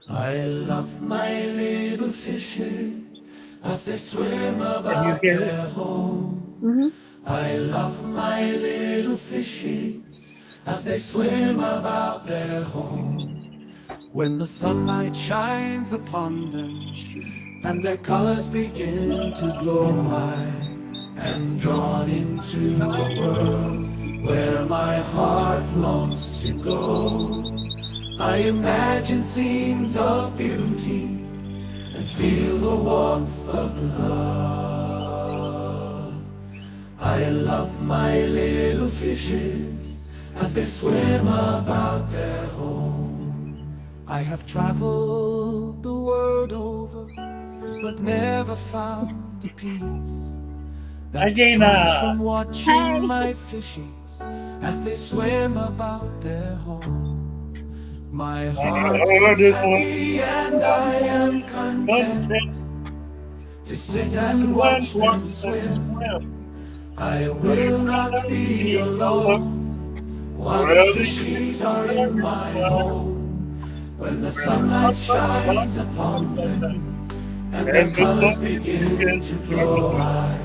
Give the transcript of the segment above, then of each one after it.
I love my little fishes as they swim Can you about hear it? their home. Mm-hmm. I love my little fishes as they swim about their home. When the sunlight shines upon them and their colors begin to glow, I am drawn into a world where my heart longs to go. I imagine scenes of beauty and feel the warmth of love. I love my little fishes as they swim about their home. I have traveled the world over, but never found the peace Hi, that comes Dina. from watching Hey. my fishes as they swim about their home. My heart Oh, is this happy and I am content content to sit and and watch watch them them swim. swim. I We're will not gonna be be alone. alone while the Well, these fishies things are are in my fun. home. When the When the sunlight sunlight shines shines upon upon them them and their and the colors colors begin begin to to glow, glow I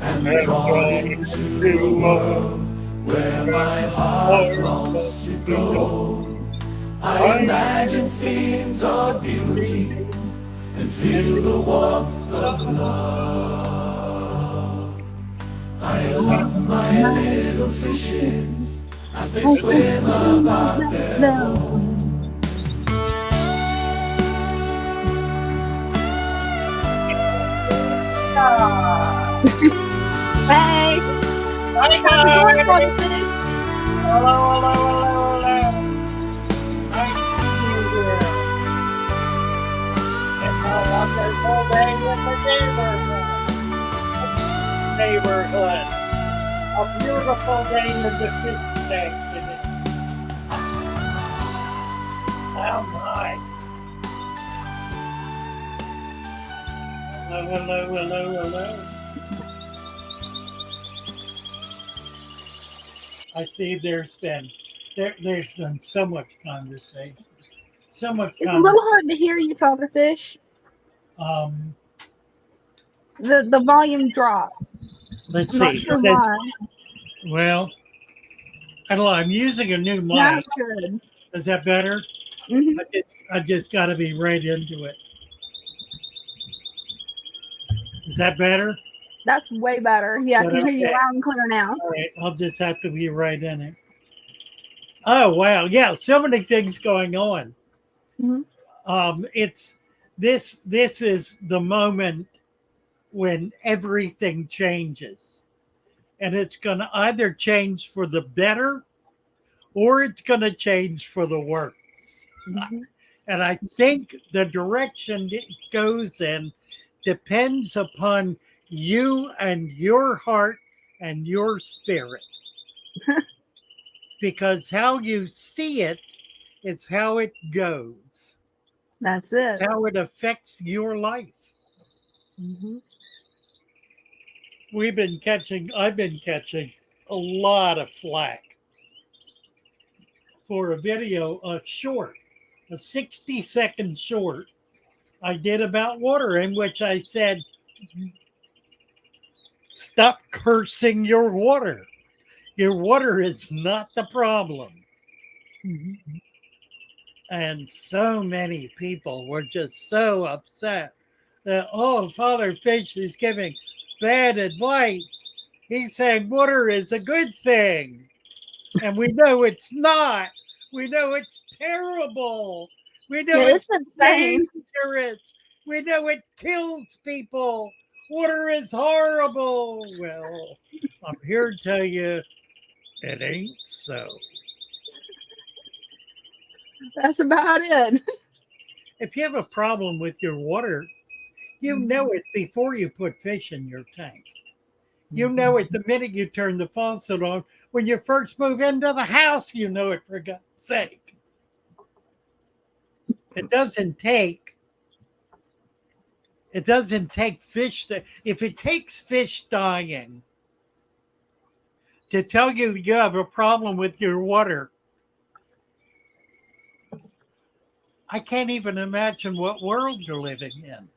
am and drawn drawn into a into a world world where where my my heart heart longs loves to to go. go. I I imagine imagine scenes scenes of of beauty beauty and and feel the warmth love. of love. I I love my little fishes as they I can swim see about that their though. home. Hey, Hi how's it going, guys! Goldfish? Hello, hello, hello, hello. Nice to see you here. It's a wonderful day in the neighborhood. A beautiful day in the fish tank today. Oh my. Hello, hello, hello, hello. I see there's been so much conversation. So much It's a little conversation. hard to hear you, Fish. Um, The volume dropped. let's I'm not see. It sure says, why. well, I don't know. I'm using a new Now mic. it's good. Is that better? Hmm. I just got to be right into it. Is that better? That's way better. Yeah, I But can hear you okay. loud and clear now. All right. I'll just have to be right in it. Oh wow. Yeah. So many things going on. Hmm. It's this is the moment when everything changes. And it's going to either change for the better or it's going to change for the worse. Hmm. And I think the direction it goes in depends upon you and your heart and your spirit. Because how you see it is how it goes, That's it's it. how it affects your life. Hmm. I've been catching a lot of flack for a video, a 60-second short I did about water, in which I said, stop cursing your water. Your water is not the problem. Hmm. And so many people were just so upset that, oh, Father Fish is giving bad advice. He's saying water is a good thing. And we know it's not. We know it's terrible. We know Yeah, it's it's insane. dangerous. We know it kills people. Water is horrible. Well, I'm here to tell you it ain't so. That's about it. If you have a problem with your water, you know it before you put fish in your tank. You know it the minute you turn the faucet on. When you first move into the house, you know it, for God's sake. It doesn't take it doesn't take fish to, if it takes fish dying to tell you you have a problem with your water, I can't even imagine what world you're living in.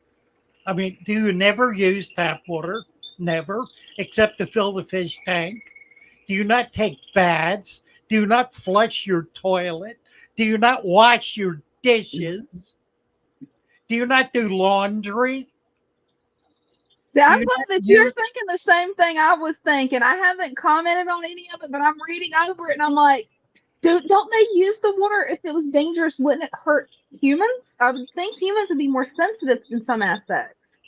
I mean, do you never use tap water? Never, except to fill the fish tank. Do you not take baths? Do you not flush your toilet? Do you not wash your dishes? Do you not do laundry? See, Do I'm you glad not that you're use thinking the same thing I was thinking. I haven't commented on any of it, but I'm reading over it and I'm like, don't they use the water if it was dangerous? Wouldn't it hurt humans? I would think humans would be more sensitive in some aspects.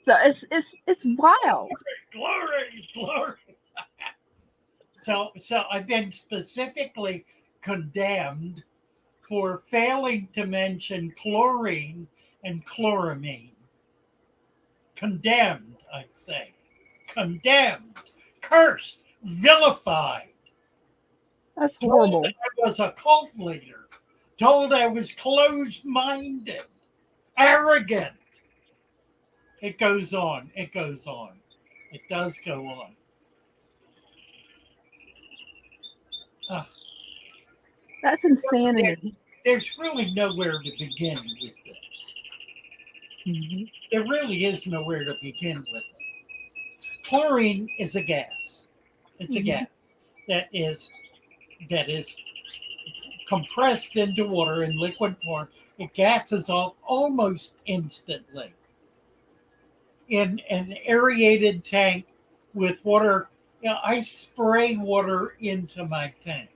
So it's wild. glory. So I've been specifically condemned for failing to mention chlorine and chloramine. Condemned, I say. Condemned, cursed, vilified. That's Told horrible. that I was a cult leader. Told I was closed-minded, arrogant. It goes on. It goes on. It does go on. That's insanity. There's really nowhere to begin with this. Mm-hmm. There really is nowhere to begin with it. Chlorine is a gas. It's a gas that is compressed into water in liquid form. It gases off almost instantly. In an aerated tank with water, I spray water into my tank.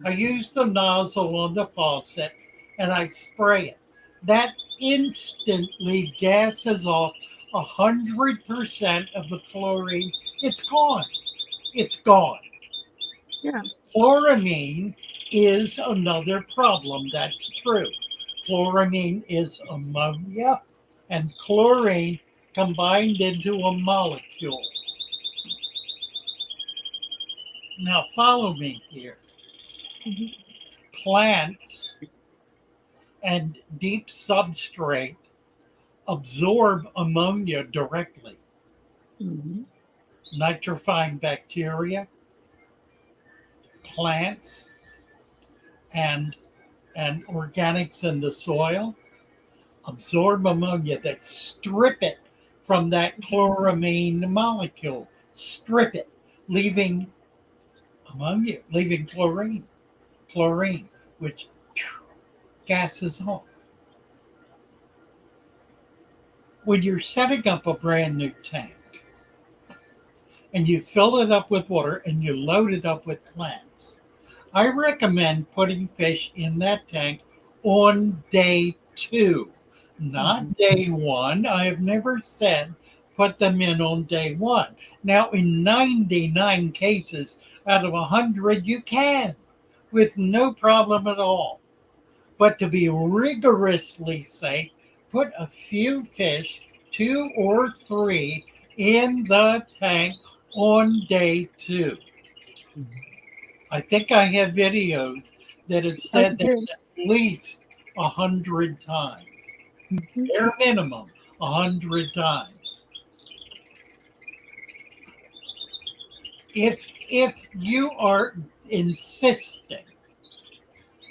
I use the nozzle on the faucet and I spray it. That instantly gases off 100% of the chlorine. It's gone. It's gone. Yeah. Chloramine is another problem. That's true. Chloramine is ammonia and chlorine combined into a molecule. Now follow me here. Plants and deep substrate absorb ammonia directly. Nitrifying bacteria, plants, and organics in the soil absorb ammonia. They strip it from that chloramine molecule, strip it, leaving ammonia, leaving chlorine, which gases off. When you're setting up a brand new tank and you fill it up with water and you load it up with plants, I recommend putting fish in that tank on day 2, not day 1. I have never said put them in on day 1. Now, in 99 cases out of 100, you can with no problem at all. But to be rigorously safe, put a few fish, 2 or 3, in the tank on day 2. I think I have videos that have said that at least 100 times. Bare minimum, 100 times. If you are insisting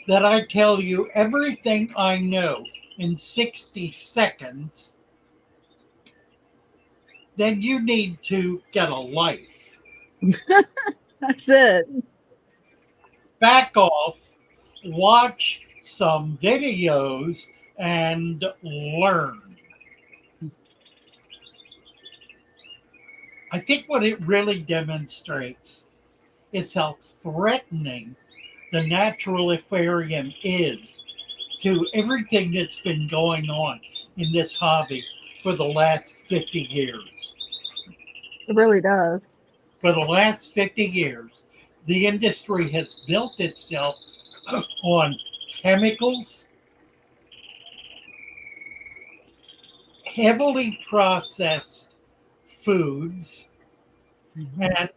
that I tell you everything I know in 60 seconds, then you need to get a life. That's it. Back off, watch some videos, and learn. I think what it really demonstrates is how threatening the Natural Aquarium is to everything that's been going on in this hobby for the last 50 years. It really does. For the last 50 years, the industry has built itself on chemicals, heavily processed foods, and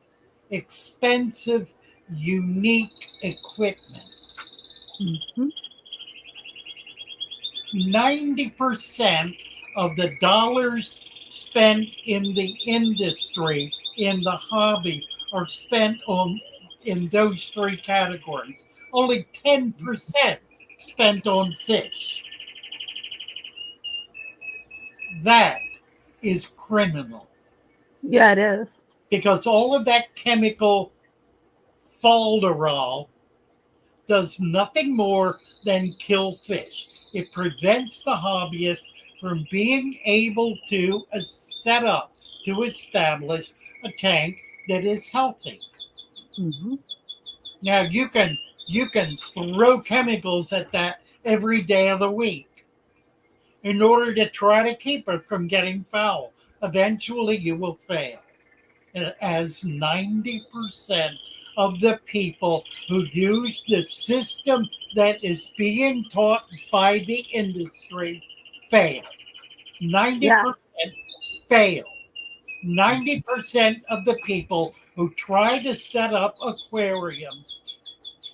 expensive, unique equipment. 90% of the dollars spent in the industry, in the hobby, are spent on in those three categories. Only 10% spent on fish. That is criminal Yeah, it is. because all of that chemical falderall does nothing more than kill fish. It prevents the hobbyist from being able to set up, to establish a tank that is healthy. Mm-hmm. Now you can throw chemicals at that every day of the week in order to try to keep it from getting foul. Eventually you will fail. As 90% of the people who use the system that is being taught by the industry fail. 90% fail. 90% of the people who try to set up aquariums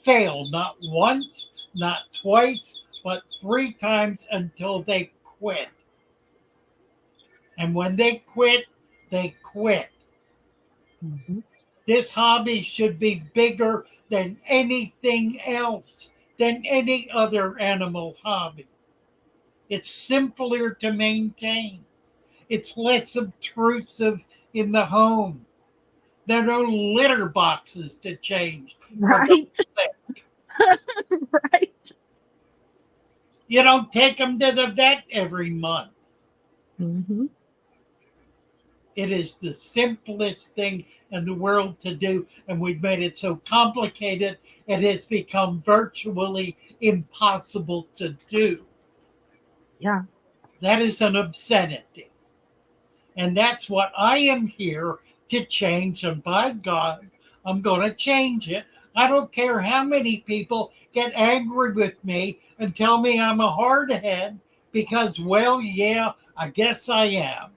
fail not once, not twice, but 3 times until they quit. And when they quit, they quit. Mm-hmm. This hobby should be bigger than anything else, than any other animal hobby. It's simpler to maintain. It's less obtrusive in the home. There are no litter boxes to change. For Right. God's sake. Right. You don't take them to the vet every month. Mm-hmm. It is the simplest thing in the world to do, and we've made it so complicated, it has become virtually impossible to do. Yeah. That is an obscenity. And that's what I am here to change. And by God, I'm going to change it. I don't care how many people get angry with me and tell me I'm a hardhead because, well, yeah, I guess I am.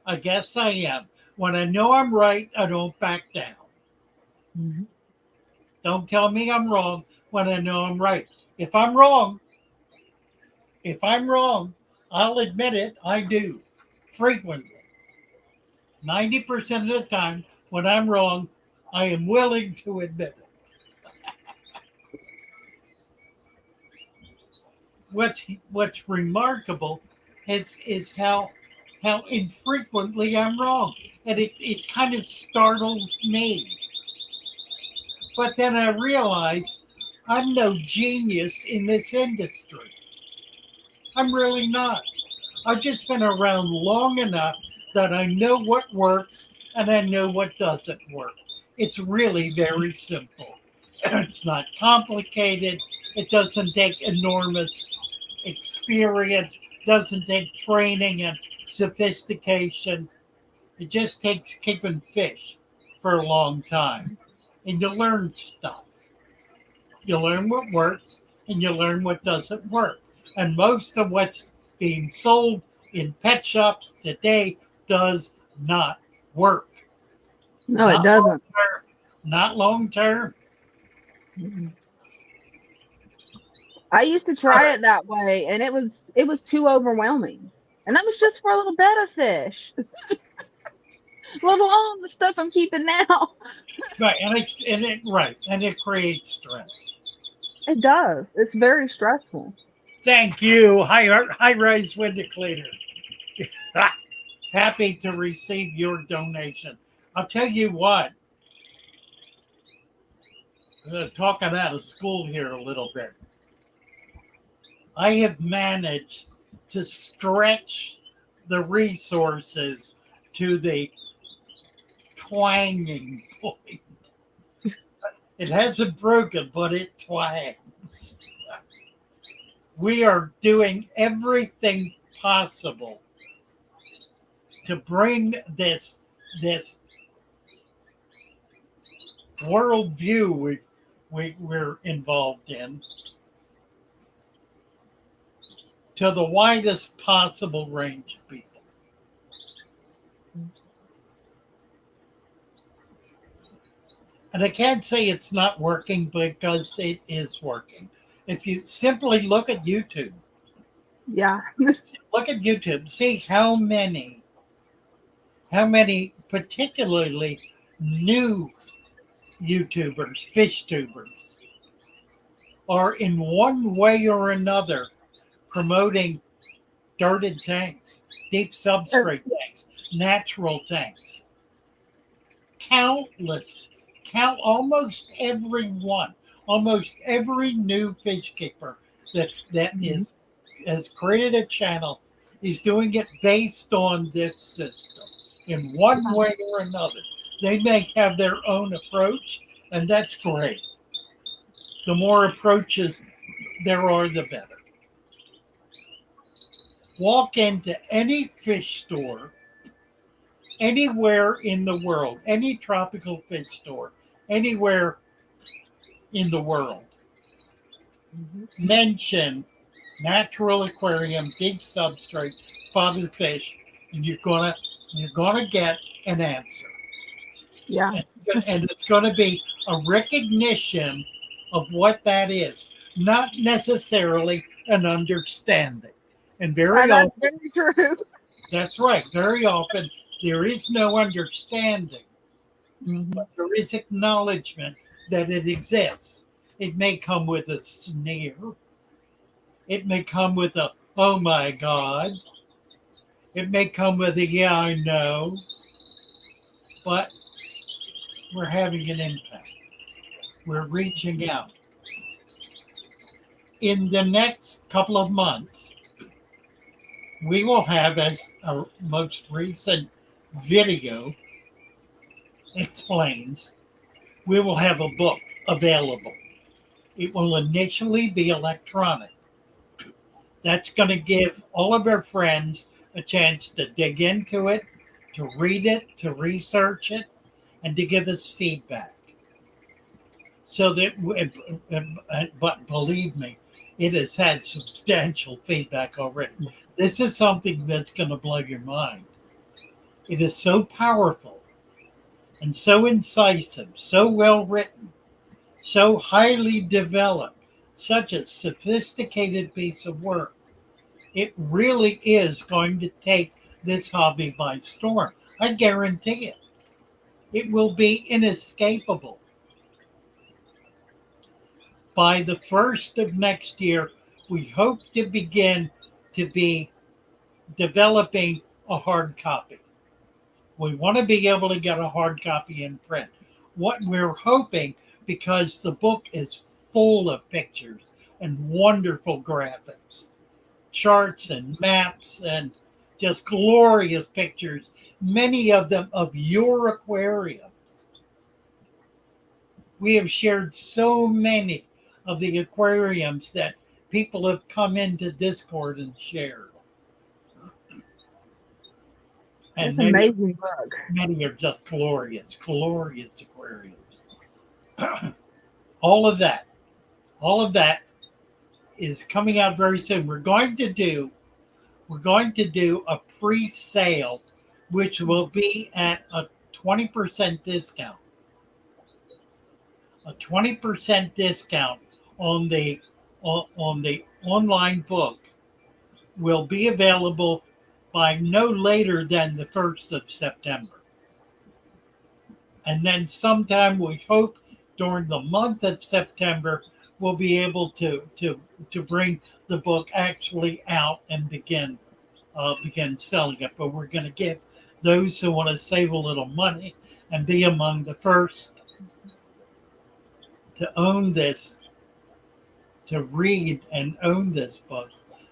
I guess I am. When I know I'm right, I don't back down. Mm-hmm. Don't tell me I'm wrong when I know I'm right. If I'm wrong, I'll admit it. I do frequently. 90% of the time when I'm wrong, I am willing to admit it. What's remarkable is how infrequently I'm wrong. And it kind of startles me. But then I realize I'm no genius in this industry. I'm really not. I've just been around long enough that I know what works and I know what doesn't work. It's really very simple. It's not complicated. It doesn't take enormous experience, doesn't take training and sophistication. It just takes keeping fish for a long time. And you learn stuff. You learn what works and you learn what doesn't work. And most of what's being sold in pet shops today does not work. No, Not it doesn't. long term. Not long term. Mm-mm. I used to try it that way, and it was too overwhelming. And that was just for a little bed of fish, let alone the stuff I'm keeping now. Right, and it creates stress. It does. It's very stressful. Thank you, high rise window cleaner. Happy to receive your donation. I'll tell you what. Talking out of school here a little bit. I have managed to stretch the resources to the twanging point. It hasn't broken, but it twangs. We are doing everything possible to bring this worldview we're involved in to the widest possible range of people. And I can't say it's not working because it is working. If you simply look at YouTube, Yeah. see how many particularly new YouTubers, fish tubers, are in one way or another promoting dirted tanks, deep substrate tanks, natural tanks. Countless, almost everyone, almost every new fish keeper that is has created a channel is doing it based on this system in one way or another. They may have their own approach, and that's great. The more approaches there are, the better. Walk into any fish store anywhere in the world, any tropical fish store, anywhere in the world. Mention Natural Aquarium, deep substrate, father fish, and you're gonna get an answer. Yeah. And it's gonna be a recognition of what that is, not necessarily an understanding. And very That's often, very true. that's right, very often there is no understanding, but there is acknowledgement that it exists. It may come with a sneer. It may come with a, oh my God. It may come with a, yeah, I know. But we're having an impact. We're reaching out. In the next couple of months, we will have, as our most recent video explains, we will have a book available. It will initially be electronic. That's going to give all of our friends a chance to dig into it, to read it, to research it, and to give us feedback. So that, but believe me, it has had substantial feedback already. This is something that's going to blow your mind. It is so powerful and so incisive, so well written, so highly developed, such a sophisticated piece of work. It really is going to take this hobby by storm. I guarantee it. It will be inescapable. By the first of next year, we hope to begin to be developing a hard copy. We want to be able to get a hard copy in print. What we're hoping, because the book is full of pictures and wonderful graphics, charts and maps and just glorious pictures, many of them of your aquariums. We have shared so many of the aquariums that people have come into Discord and shared. And It's an amazing book. many are just glorious, glorious aquariums. all of that is coming out very soon. We're going to do a pre-sale, which will be at a 20% discount. A 20% discount on the online book will be available by no later than the 1st of September. And then sometime, we hope, during the month of September, we'll be able to bring the book actually out and begin selling it. But we're going to give those who want to save a little money and be among the first to own this, to read and own this book,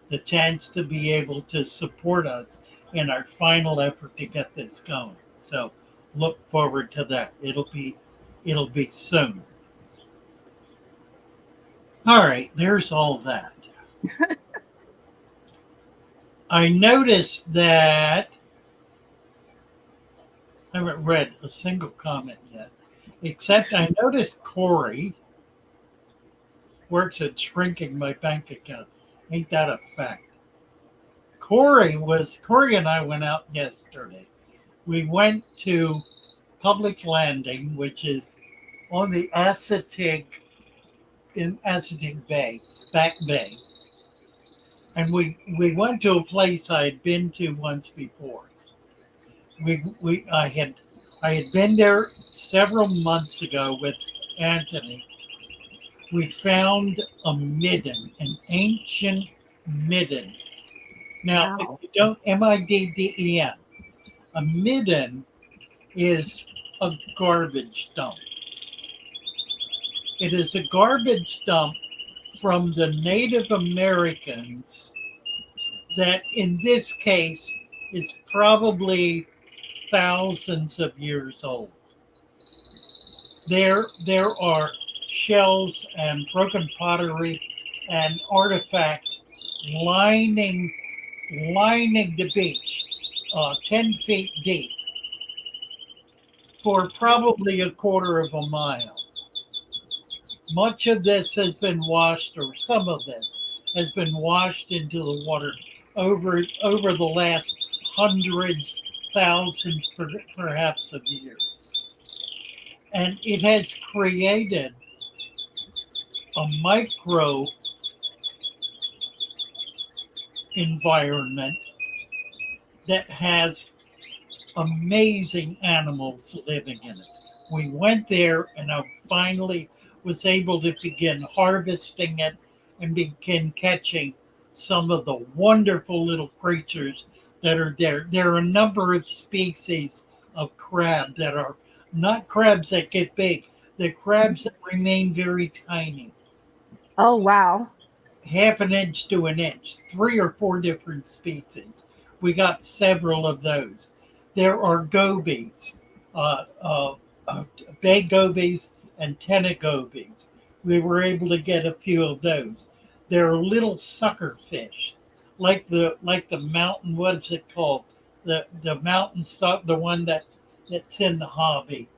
the chance to be able to support us in our final effort to get this going. So look forward to that. It'll be soon. All right, there's all that. I noticed that I haven't read a single comment yet, except I noticed Corey works at shrinking my bank account. Ain't that a fact? Corey and I went out yesterday. We went to Public Landing, which is on the Assateague Bay, Back Bay. And we went to a place I had been to once before. I I had been there several months ago with Anthony. We found a midden, an ancient midden. Now, if Wow. you don't, midden, a midden is a garbage dump. It is a garbage dump from the Native Americans that, in this case, is probably thousands of years old. There are shells and broken pottery and artifacts lining the beach, 10 feet deep, for probably a quarter of a mile. Much of this has been washed, or some of this has been washed into the water over the last hundreds, thousands, perhaps of years. And it has created a micro environment that has amazing animals living in it. We went there and I finally was able to begin harvesting it and begin catching some of the wonderful little creatures that are there. There are a number of species of crab that are not crabs that get big, they're crabs that remain very tiny, Oh, wow. half an inch to an inch, 3 or 4 different species. We got several of those. There are gobies, uh, uh, bay gobies and gobies. We were able to get a few of those. There are little sucker fish, like the mountain. What is it called? The mountain stuff. The one that's in the hobby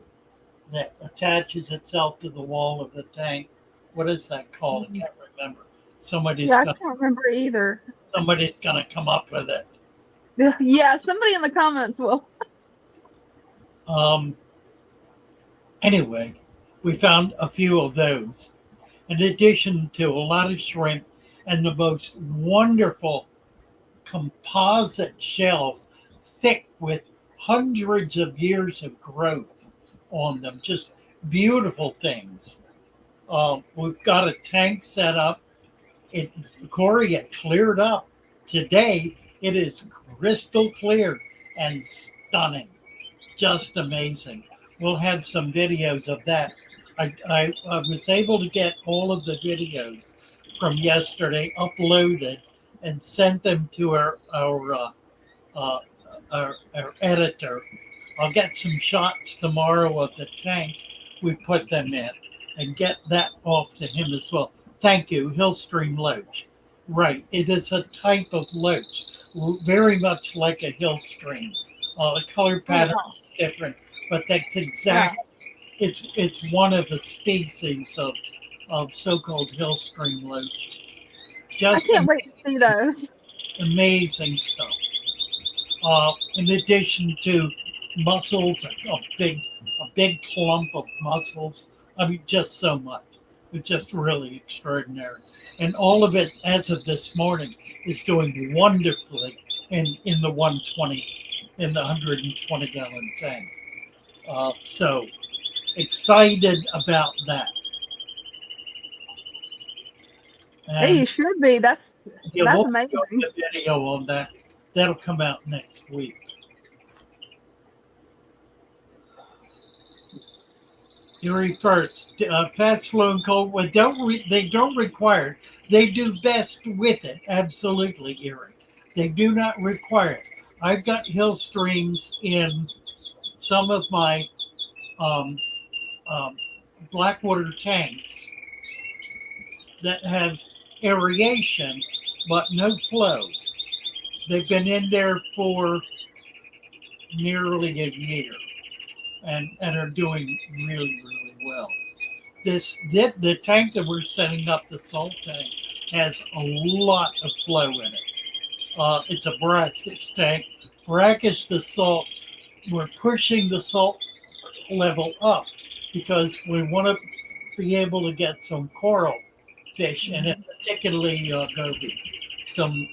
that attaches itself to the wall of the tank. What is that called? I can't remember. Yeah, I can't remember either. Somebody's gonna come up with it. Yeah, somebody in the comments will. Um, anyway, we found a few of those, in addition to a lot of shrimp and the most wonderful composite shells, thick with hundreds of years of growth on them. Just beautiful things. We've got a tank set up. Corey had cleared up today. It is crystal clear and stunning. Just amazing. We'll have some videos of that. I was able to get all of the videos from yesterday uploaded and sent them to our editor. I'll get some shots tomorrow of the tank we put them in and get that off to him as well. Thank you, Hillstream Loach. Right, it is a type of loach, very much like a Hillstream. The color pattern is different, but that's exactly. Yeah. It's one of the species of so-called Hillstream loaches. Just I can't wait to see those. Amazing stuff. In addition to mussels, a big clump of mussels. I mean, just so much. It's just really extraordinary. And all of it, as of this morning, is doing wonderfully in the 120 gallon tank. So excited about that. And hey, you should be. That's amazing. The video on that. That'll come out next week. Erie first, fast flowing cold. Well, they don't require it. They do best with it. Absolutely, Erie. They do not require it. I've got hill streams in some of my blackwater tanks that have aeration but no flow. They've been in there for nearly a year and are doing really, really well. The tank that we're setting up, the salt tank, has a lot of flow in it. It's a brackish tank. Brackish the salt. We're pushing the salt level up because we want to be able to get some coral fish in it, particularly gobies, some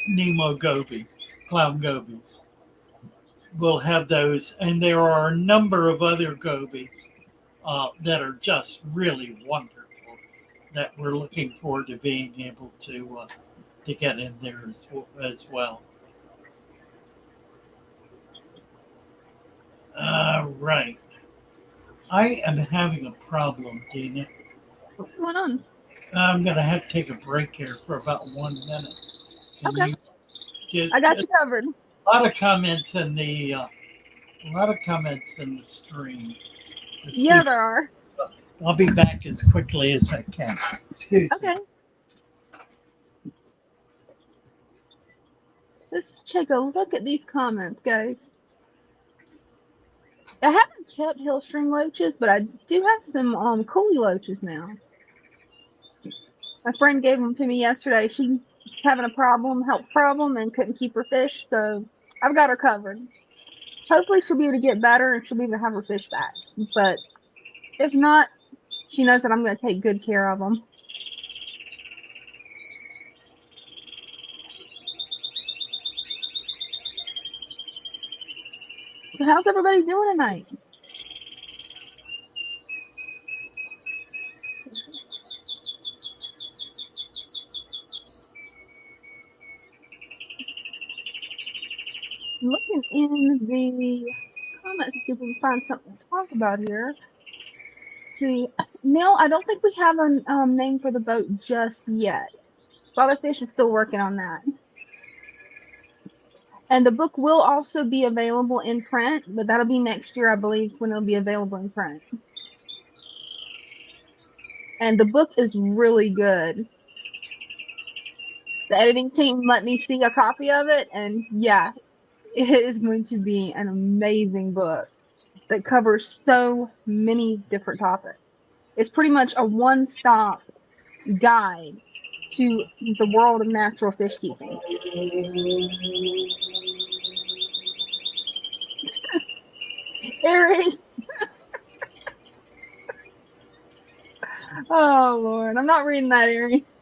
Nemo gobies, clown gobies. we'll have those. And there are a number of other gobies that are just really wonderful that we're looking forward to being able to get in there as well. Right. I am having a problem, Dina. What's going on? I'm going to have to take a break here for about 1 minute. Can Okay. you I got you covered. a lot of comments in the stream. Yeah, there are. I'll be back as quickly as I can. Excuse me. Okay. Let's take a look at these comments, guys. I haven't kept hill string loaches, but I do have some coolie loaches now. My friend gave them to me yesterday. She's having a health problem, and couldn't keep her fish, so I've got her covered. Hopefully she'll be able to get better and she'll be able to have her fish back. But if not, she knows that I'm going to take good care of them. So how's everybody doing tonight? Looking in the comments to see if we can find something to talk about here. See, Neil, I don't think we have a name for the boat just yet. Father Fish is still working on that. And the book will also be available in print, but that'll be next year, I believe, when it'll be available in print. And the book is really good. The editing team let me see a copy of it, and yeah, it is going to be an amazing book that covers so many different topics. It's pretty much a one-stop guide to the world of natural fish keeping. Aries. Oh Lord, I'm not reading that, Aries.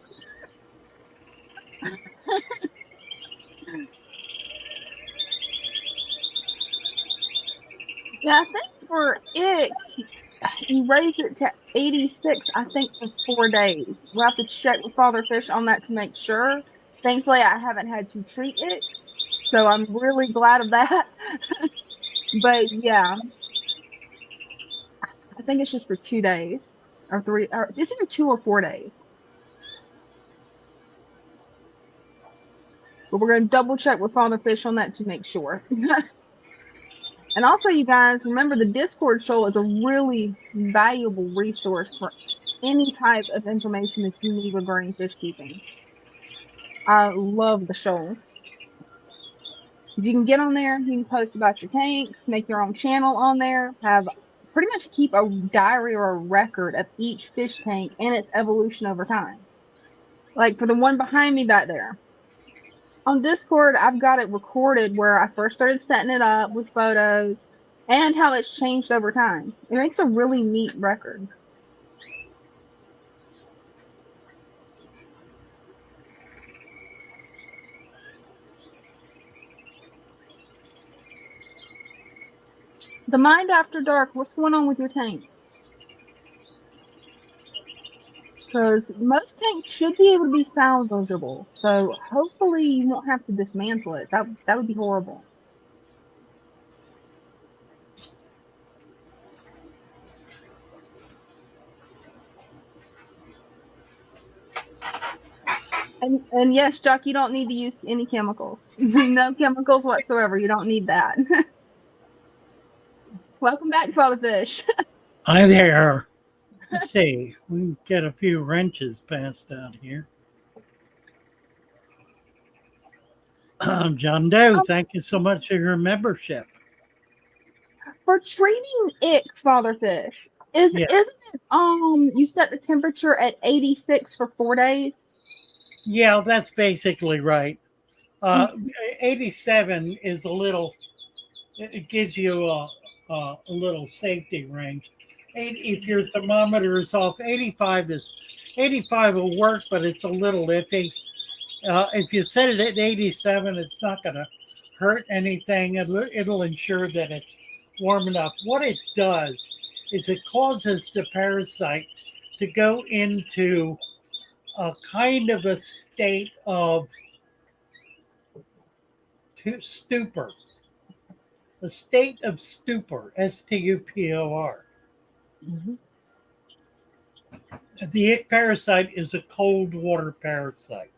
Yeah, I think for Ick, he raised it to 86, I think, for 4 days. We'll have to check with Father Fish on that to make sure. Thankfully, I haven't had to treat it, so I'm really glad of that. But yeah, I think it's just for 2 days or 3, or it's either 2 or 4 days. But we're going to double check with Father Fish on that to make sure. And also, you guys, remember the Discord show is a really valuable resource for any type of information that you need regarding fish keeping. I love the show. You can get on there, you can post about your tanks, make your own channel on there, have pretty much keep a diary or a record of each fish tank and its evolution over time. Like for the one behind me back there. On Discord, I've got it recorded where I first started setting it up with photos and how it's changed over time. It makes a really neat record. The Mind After Dark, what's going on with your tank? Because most tanks should be able to be salvageable, so hopefully you won't have to dismantle it. That would be horrible. And yes, Chuck, you don't need to use any chemicals. No chemicals whatsoever. You don't need that. Welcome back, Father Fish. Hi there. Let's see. We can get a few wrenches passed out here. John Doe, thank you so much for your membership. For treating ick, Father Fish, isn't it you set the temperature at 86 for 4 days? Yeah, that's basically right. 87 is a little, it gives you a little safety range. If your thermometer is off, 85 will work, but it's a little iffy. If you set it at 87, it's not going to hurt anything. It'll ensure that it's warm enough. What it does is it causes the parasite to go into a kind of a state of stupor, a state of stupor, stupor. Mhm. The ick parasite is a cold water parasite.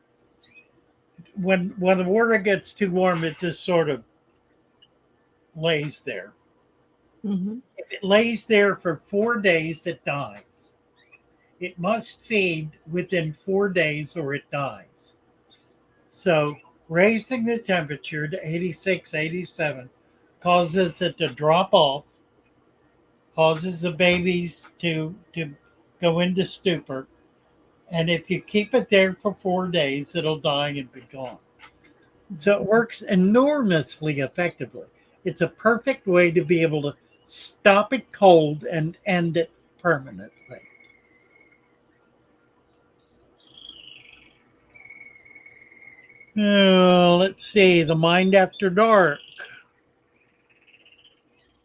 When the water gets too warm, it just sort of lays there. Mhm. If it lays there for 4 days, it dies. It must feed within 4 days or it dies. So raising the temperature to 86, 87 causes it to drop off, causes the babies to go into stupor. And if you keep it there for 4 days, it'll die and be gone. So it works enormously effectively. It's a perfect way to be able to stop it cold and end it permanently. Let's see. The Mind After Dark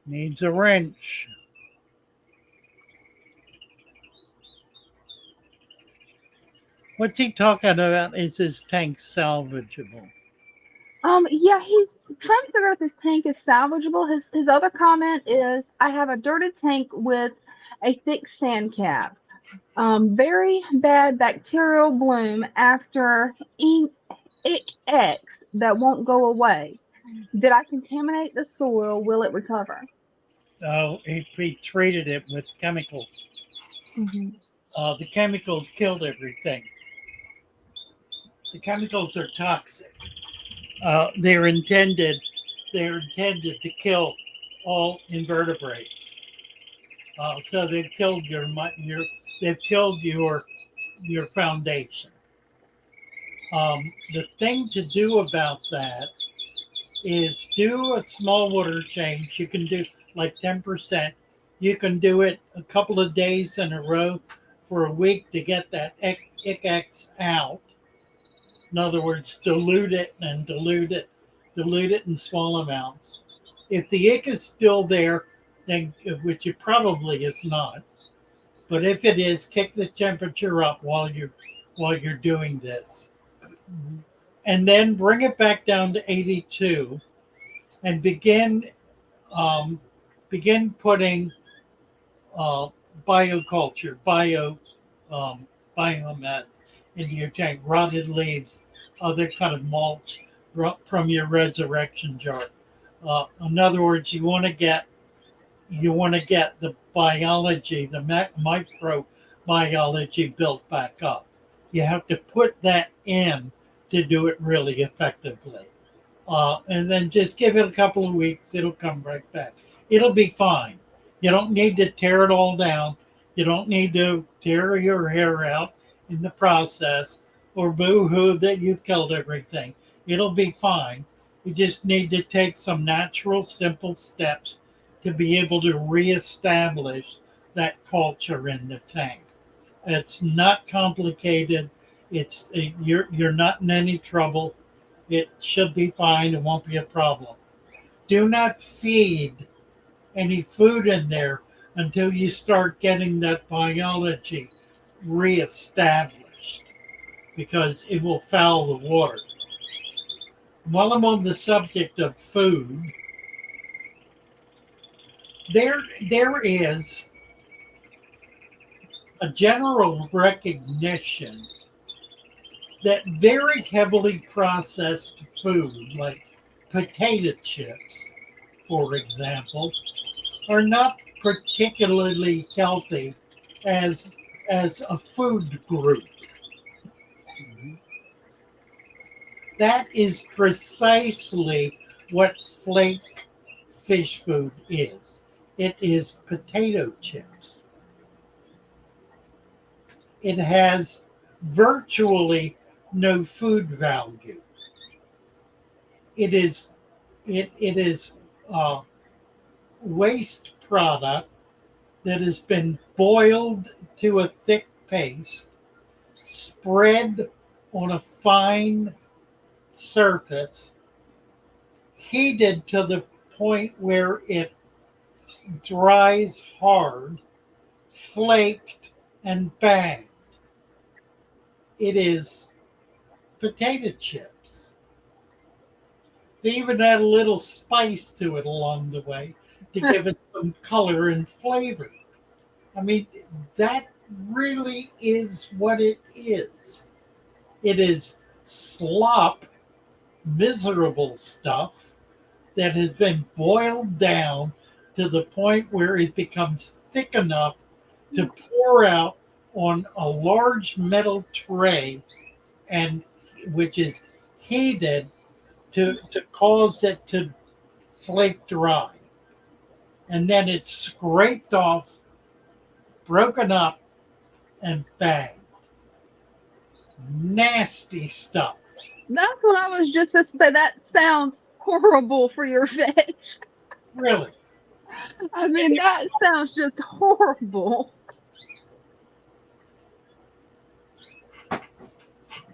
needs a wrench. What's he talking about? Is his tank salvageable? Yeah, he's trying to figure out if his tank is salvageable. His other comment is, I have a dirted tank with a thick sand cap. Very bad bacterial bloom after ick X that won't go away. Did I contaminate the soil? Will it recover? Oh, he treated it with chemicals. Mhm. The chemicals killed everything. The chemicals are toxic. They're intended to kill all invertebrates. So they've killed they've killed your foundation. The thing to do about that is do a small water change. You can do like 10%. You can do it a couple of days in a row for a week to get that X out. In other words, dilute it in small amounts. If the ick is still there, then which it probably is not, but if it is, kick the temperature up while you're doing this, and then bring it back down to 82, and begin putting bioculture, biomass into your tank, rotted leaves, other kind of mulch from your resurrection jar. In other words, you want to get the biology, the microbiology built back up. You have to put that in to do it really effectively. And then just give it a couple of weeks, it'll come right back. It'll be fine. You don't need to tear it all down. You don't need to tear your hair out in the process or boo hoo that you've killed everything. It'll be fine. You just need to take some natural, simple steps to be able to reestablish that culture in the tank. It's not complicated. You're not in any trouble. It should be fine. It won't be a problem. Do not feed any food in there until you start getting that biology reestablished, because it will foul the water. While I'm on the subject of food, there is a general recognition that very heavily processed food, like potato chips, for example, are not particularly healthy as a food group. That is precisely what flake fish food is. It is potato chips. It has virtually no food value. It is waste product that has been boiled to a thick paste, spread on a fine surface, heated to the point where it dries hard, flaked, and banged. It is potato chips. They even add a little spice to it along the way to give it some color and flavor. I mean, that really is what it is. It is slop, miserable stuff that has been boiled down to the point where it becomes thick enough to pour out on a large metal tray, and which is heated to cause it to flake dry. And then it's scraped off, broken up, and banged. Nasty stuff. That's what I was just going to say. That sounds horrible for your fish. Really. I mean, that sounds just horrible.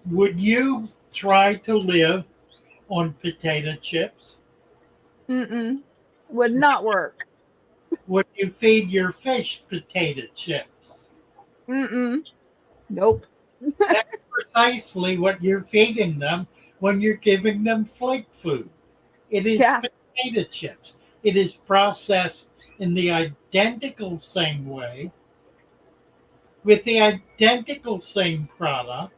Would you try to live on potato chips? Mm-mm. Would not work. Would you feed your fish potato chips? Mm-mm. Nope. That's precisely what you're feeding them when you're giving them flake food. It is potato chips. It is processed in the identical same way, with the identical same product.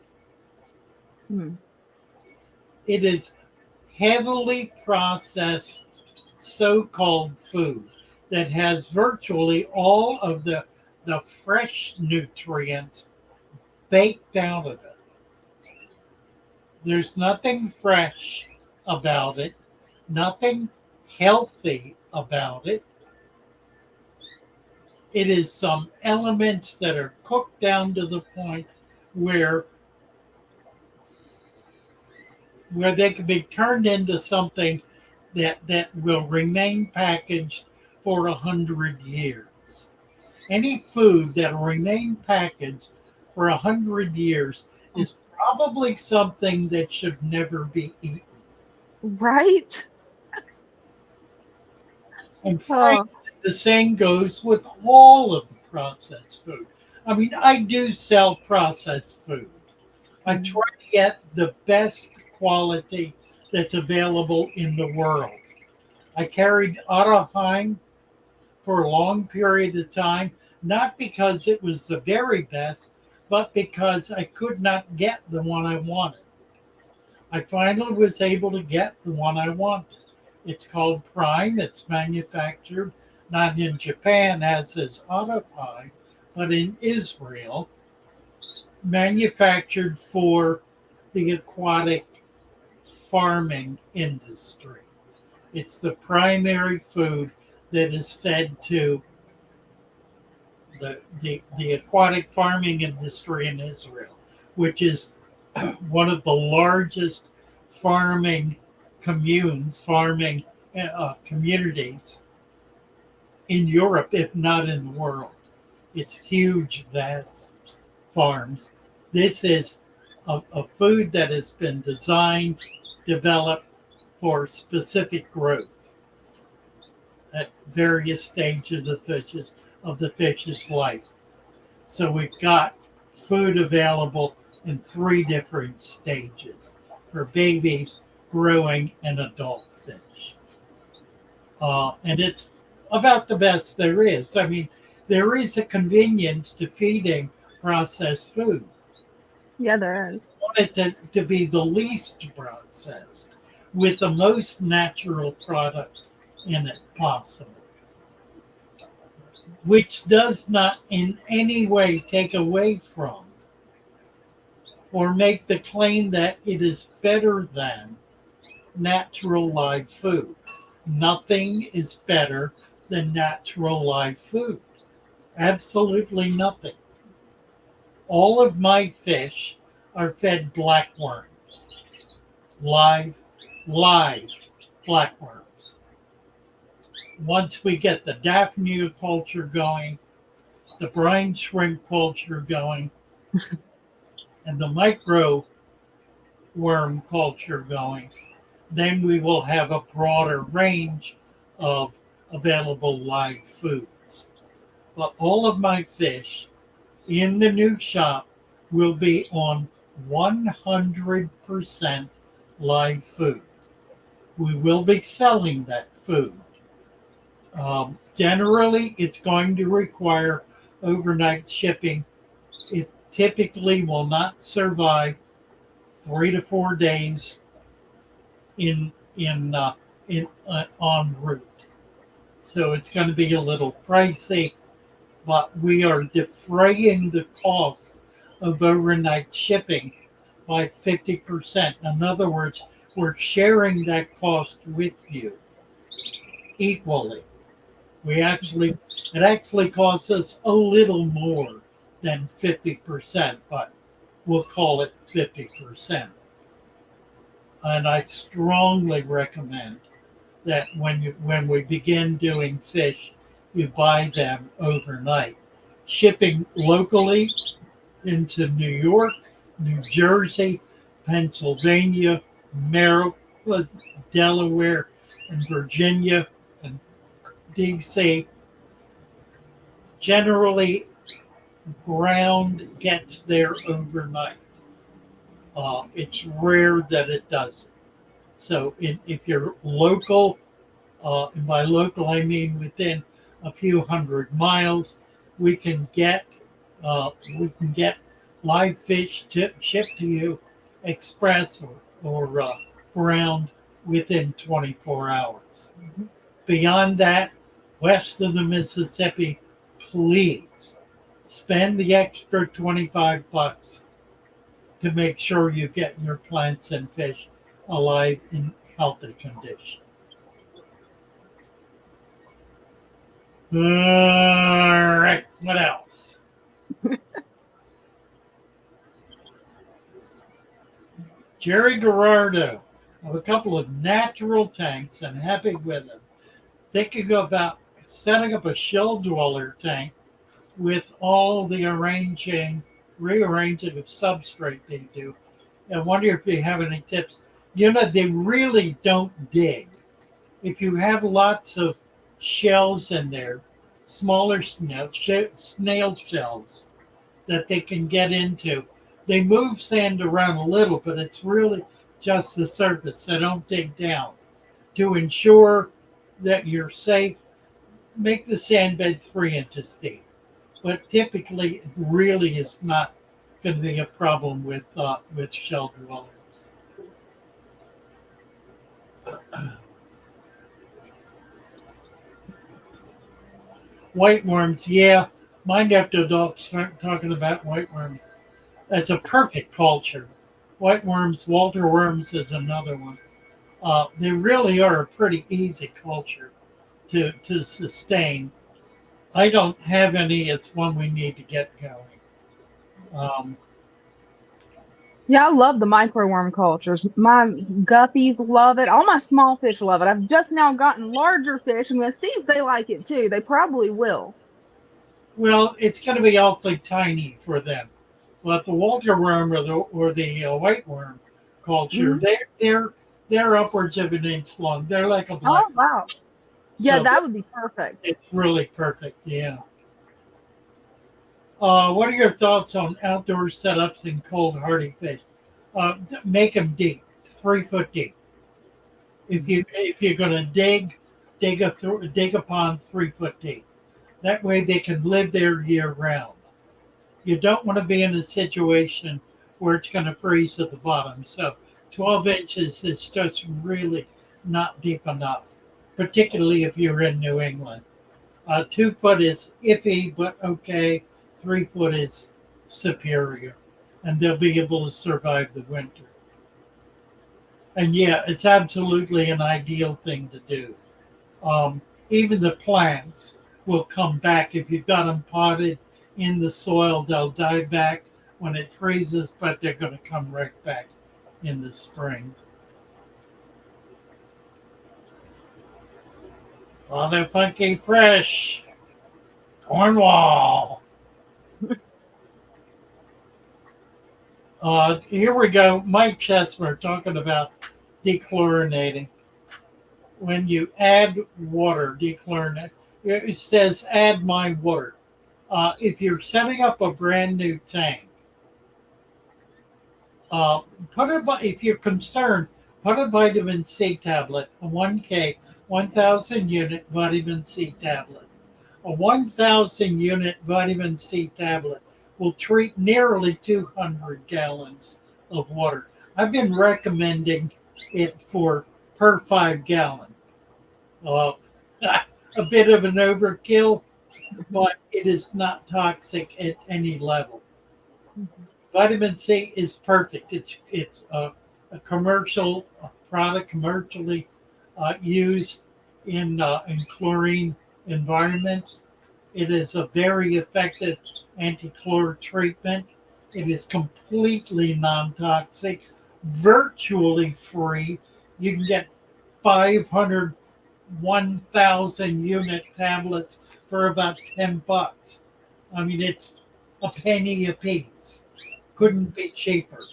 It is heavily processed so-called food that has virtually all of the fresh nutrients baked out of it. There's nothing fresh about it, nothing healthy about it. It is some elements that are cooked down to the point where they can be turned into something that will remain packaged for 100 years. Any food that will remain packaged for 100 years is probably something that should never be eaten. Right? And frankly, the same goes with all of the processed food. I mean, I do sell processed food. I try to get the best quality that's available in the world. I carried Otterheim for a long period of time, not because it was the very best, but because I could not get the one I wanted. I finally was able to get the one I wanted. It's called Prime. It's manufactured not in Japan as is Otterheim, but in Israel, manufactured for the aquatic farming industry. It's the primary food that is fed to the aquatic farming industry in Israel, which is one of the largest farming communities in Europe, if not in the world. It's huge, vast farms. This is a food that has been designed, developed for specific growth at various stages of the fish's life. So we've got food available in 3 different stages for babies, growing, and adult fish. And it's about the best there is. I mean, there is a convenience to feeding processed food. Yeah, there is. I want it to be the least processed with the most natural product in it possible, which does not in any way take away from or make the claim that it is better than natural live food. Nothing is better than natural live food. Absolutely nothing. All of my fish are fed blackworms. Live blackworms. Once we get the Daphnia culture going, the brine shrimp culture going, and the micro worm culture going, then we will have a broader range of available live foods. But all of my fish in the new shop will be on 100% live food. We will be selling that food. Generally, it's going to require overnight shipping. It typically will not survive 3 to 4 days in en route. So it's going to be a little pricey, but we are defraying the cost of overnight shipping by 50%. In other words, we're sharing that cost with you equally. It actually costs us a little more than 50%, but we'll call it 50%. And I strongly recommend that when we begin doing fish, you buy them overnight. Shipping locally into New York, New Jersey, Pennsylvania, Maryland, Delaware, and Virginia, and DC. Generally, ground gets there overnight. It's rare that it doesn't. So if you're local, and by local I mean within a few 100 miles, we can get live fish shipped to you express or ground within 24 hours. Mhm. Beyond that, west of the Mississippi, please spend the extra $25 to make sure you get your plants and fish alive in healthy condition. All right, what else? Jerry Gerardo. I have a couple of natural tanks and happy with them. Thinking about setting up a shell dweller tank with all the rearranging of substrate they do. I wonder if you have any tips. You know, they really don't dig. If you have lots of shells in there, smaller snail shells that they can get into, they move sand around a little, but it's really just the surface. They don't dig down. To ensure that you're safe, make the sand bed 3 inches deep. But typically, it really is not going to be a problem with shell dwellers. White worms, yeah. Mind after dogs start talking about white worms. That's a perfect culture. White worms, Walter worms is another one. They really are a pretty easy culture to sustain. I don't have any. It's one we need to get going. Um, Yeah, I love the microworm cultures. My guppies love it. All my small fish love it. I've just now gotten larger fish. I'm going to see if they like it too. They probably will. well, it's going to be awfully tiny for them. But the Walter worm or the white worm culture, Mhm. they're upwards of an inch long. They're like a black. Oh, wow. Yeah, So that would be perfect. it's really perfect. Yeah. What are your thoughts on outdoor setups in cold hardy fish? Make them deep, 3 foot deep. If you're going to dig a pond 3 foot deep. That way they can live there year round. You don't want to be in a situation where it's going to freeze at the bottom. So 12 inches is just really not deep enough, particularly if you're in New England. 2 foot is iffy, but okay. 3 foot is superior, and they'll be able to survive the winter. And yeah, it's absolutely an ideal thing to do. Even the plants will come back if you've got them potted in the soil. They'll die back when it freezes, but they're going to come right back in the spring. Father Funky Fresh, Cornwall. Here we go. Mike Chesmer talking about Dechlorinating. When you add water, dechlorinate, it says add my water. If you're setting up a brand new tank, uh, if you're concerned, put a vitamin C tablet, a 1K, 1,000 unit vitamin C tablet. A 1,000 unit vitamin C tablet will treat nearly 200 gallons of water. I've been recommending it for per 5 gallon. Uh, a bit of an overkill, but it is not toxic at any level. Vitamin C is perfect. It's a commercial product, commercially used in chlorine environments. It is a very effective anti-chlor treatment. It is completely non-toxic, virtually free. You can get 500, 1,000 unit tablets for about $10. I mean, it's a penny a piece. Couldn't be cheaper.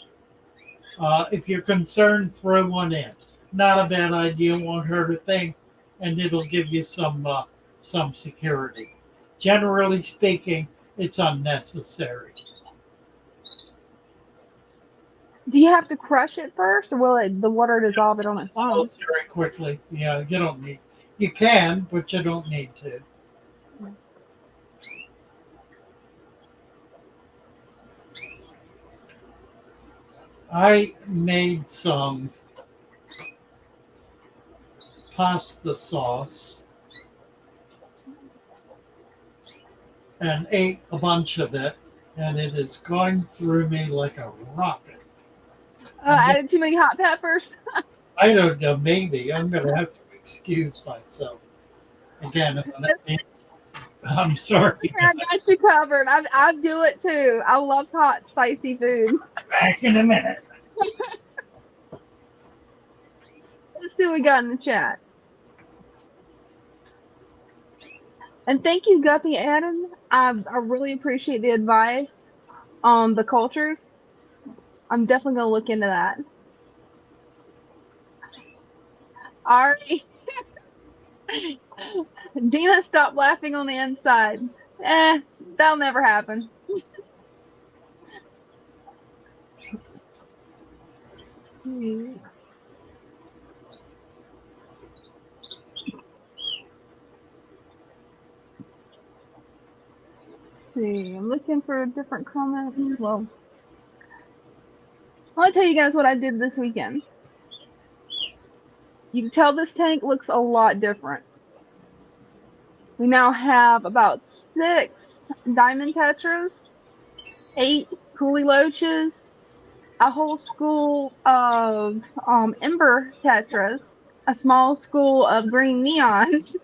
If you're concerned, throw one in. Not a bad idea, won't hurt a thing, and it'll give you some security. Generally speaking, it's unnecessary. Do you have to crush it first, or will the water dissolve it on its own? Very quickly. Yeah, you don't need. You can, but you don't need to. I made some pasta sauce and ate a bunch of it, and it is going through me like a rocket. Added too many hot peppers. I don't know, maybe. I'm going to have to excuse myself. Again, I'm sorry. I got you covered. I do it too. I love hot, spicy food. Back in a minute. Let's see what we got in the chat. And thank you, Guppy Adam. I really appreciate the advice on the cultures. I'm definitely going to look into that. All right. Dina, stop laughing on the inside. That'll never happen. See, I'm looking for different comments. Well, I'll tell you guys what I did this weekend. You can tell this tank looks a lot different. We now have about 6 diamond tetras, 8 coolie loaches, a whole school of ember tetras, a small school of green neons,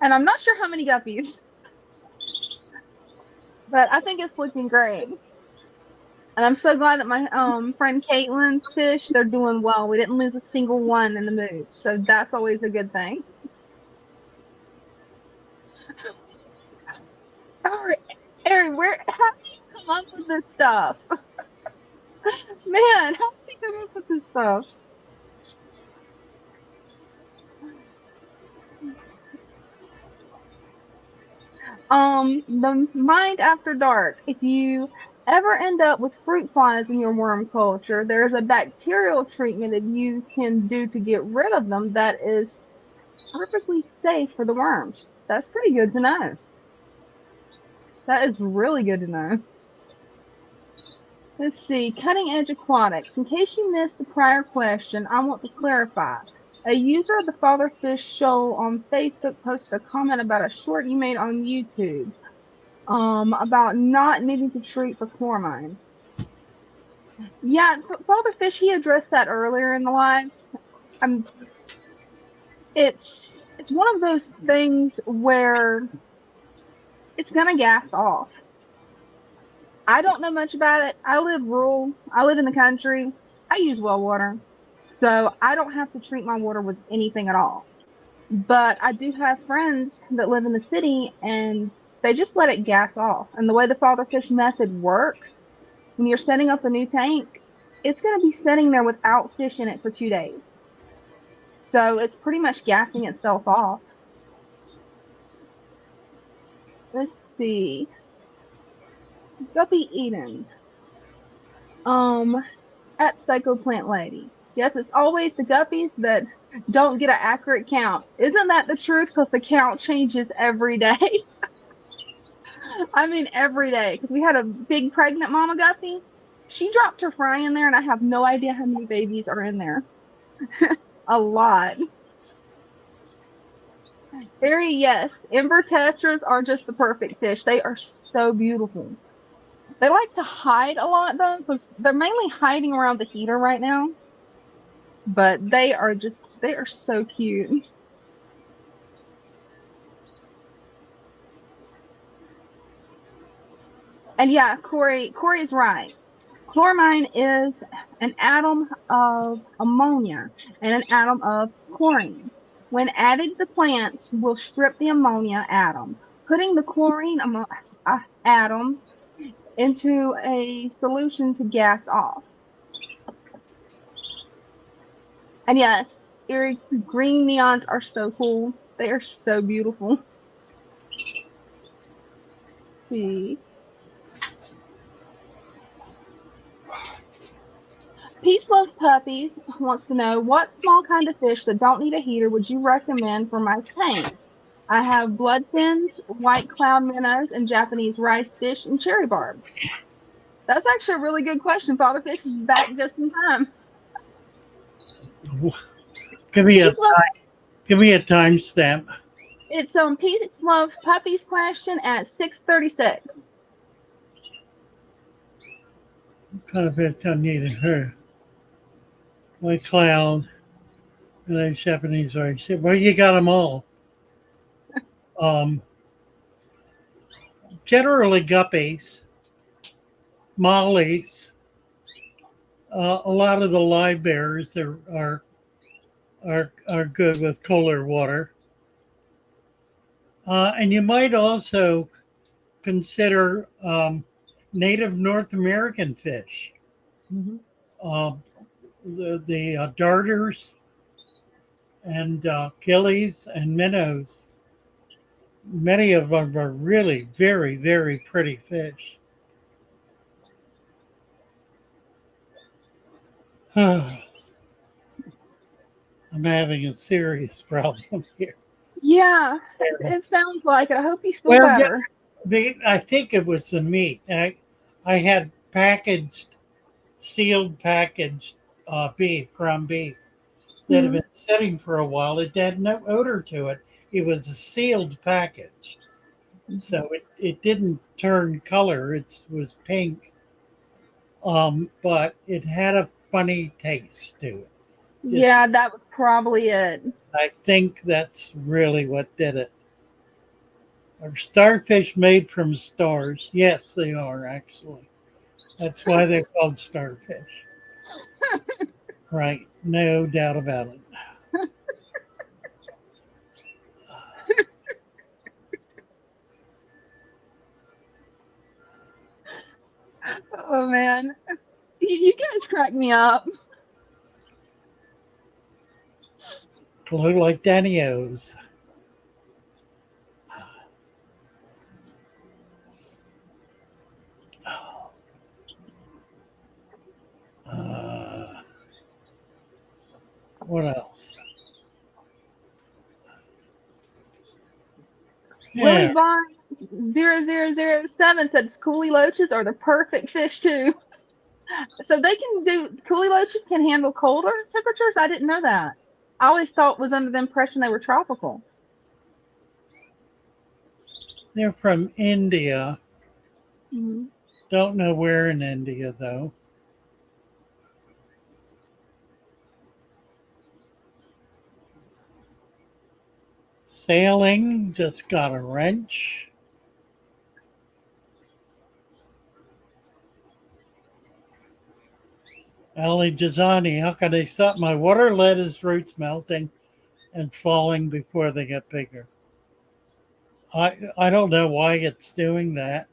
and I'm not sure how many guppies. But I think it's looking great. And I'm so glad that my friend Caitlin's fish, they're doing well. We didn't lose a single one in the move. So that's always a good thing. All right, Aaron, how do you come up with this stuff? Man, how does he come up with this stuff? The Mind After Dark. If you ever end up with fruit flies in your worm culture, there's a bacterial treatment that you can do to get rid of them that is perfectly safe for the worms. That's pretty good to know. That is really good to know. Let's see, Cutting Edge Aquatics. In case you missed the prior question, I want to clarify. A user of the Father Fish Show on Facebook posted a comment about a short you made on YouTube about not needing to treat for chloramines. Yeah, Father Fish, he addressed that earlier in the live. It's one of those things where it's gonna gas off. I don't know much about it. I live rural. I live in the country. I use well water. So I don't have to treat my water with anything at all. But I do have friends that live in the city and they just let it gas off. And the way the Father Fish method works, when you're setting up a new tank, it's going to be sitting there without fish in it for 2 days. So it's pretty much gassing itself off. Let's see. Guppy Eden. At Psycho Plant Lady. Yes, it's always the guppies that don't get an accurate count. Isn't that the truth? Because the count changes every day. I mean, every day. Because we had a big pregnant mama guppy. She dropped her fry in there, and I have no idea how many babies are in there. A lot. Very yes. Ember tetras are just the perfect fish. They are so beautiful. They like to hide a lot though, because they're mainly hiding around the heater right now. But they are so cute. And yeah, Corey's right. Chloramine is an atom of ammonia and an atom of chlorine. When added, the plants will strip the ammonia atom, putting the chlorine atom into a solution to gas off. And yes, eerie green neons are so cool. They are so beautiful. Let's see. Peace Love Puppies wants to know what small kind of fish that don't need a heater would you recommend for my tank? I have bloodfins, white cloud minnows, and Japanese rice fish and cherry barbs. That's actually a really good question. Father Fish is back just in time. Give me a timestamp. It's Peace Love Puppies question at 6:36. What kind of fish don't need her? White cloud, and then Japanese rice. Well, you got them all. Generally guppies, mollies, a lot of the live bears are good with cooler water. And you might also consider native North American fish. Mm-hmm. The darters and gillies and minnows. Many of them are really very, very pretty fish. I'm having a serious problem here. Yeah, it sounds like it. I hope you feel better. I think it was the meat. I had sealed packaged beef, ground beef, that had been sitting for a while. It had no odor to it. It was a sealed package. So it didn't turn color. It was pink. But it had a funny taste to it. Yeah, that was probably it. I think that's really what did it. Are starfish made from stars? Yes, they are actually. That's why they're called starfish. Right. No doubt about it. Oh man, you guys crack me up. Look like Danny O's. What else? Willie Vaughn 0007 said coolie loaches are the perfect fish too. So they can do coolie loaches can handle colder temperatures. I didn't know that. I always thought was under the impression they were tropical. They're from India. Mm-hmm. Don't know where in India though. Sailing just got a wrench. Ali Jazani, how can they stop my water lettuce roots melting and falling before they get bigger? I don't know why it's doing that,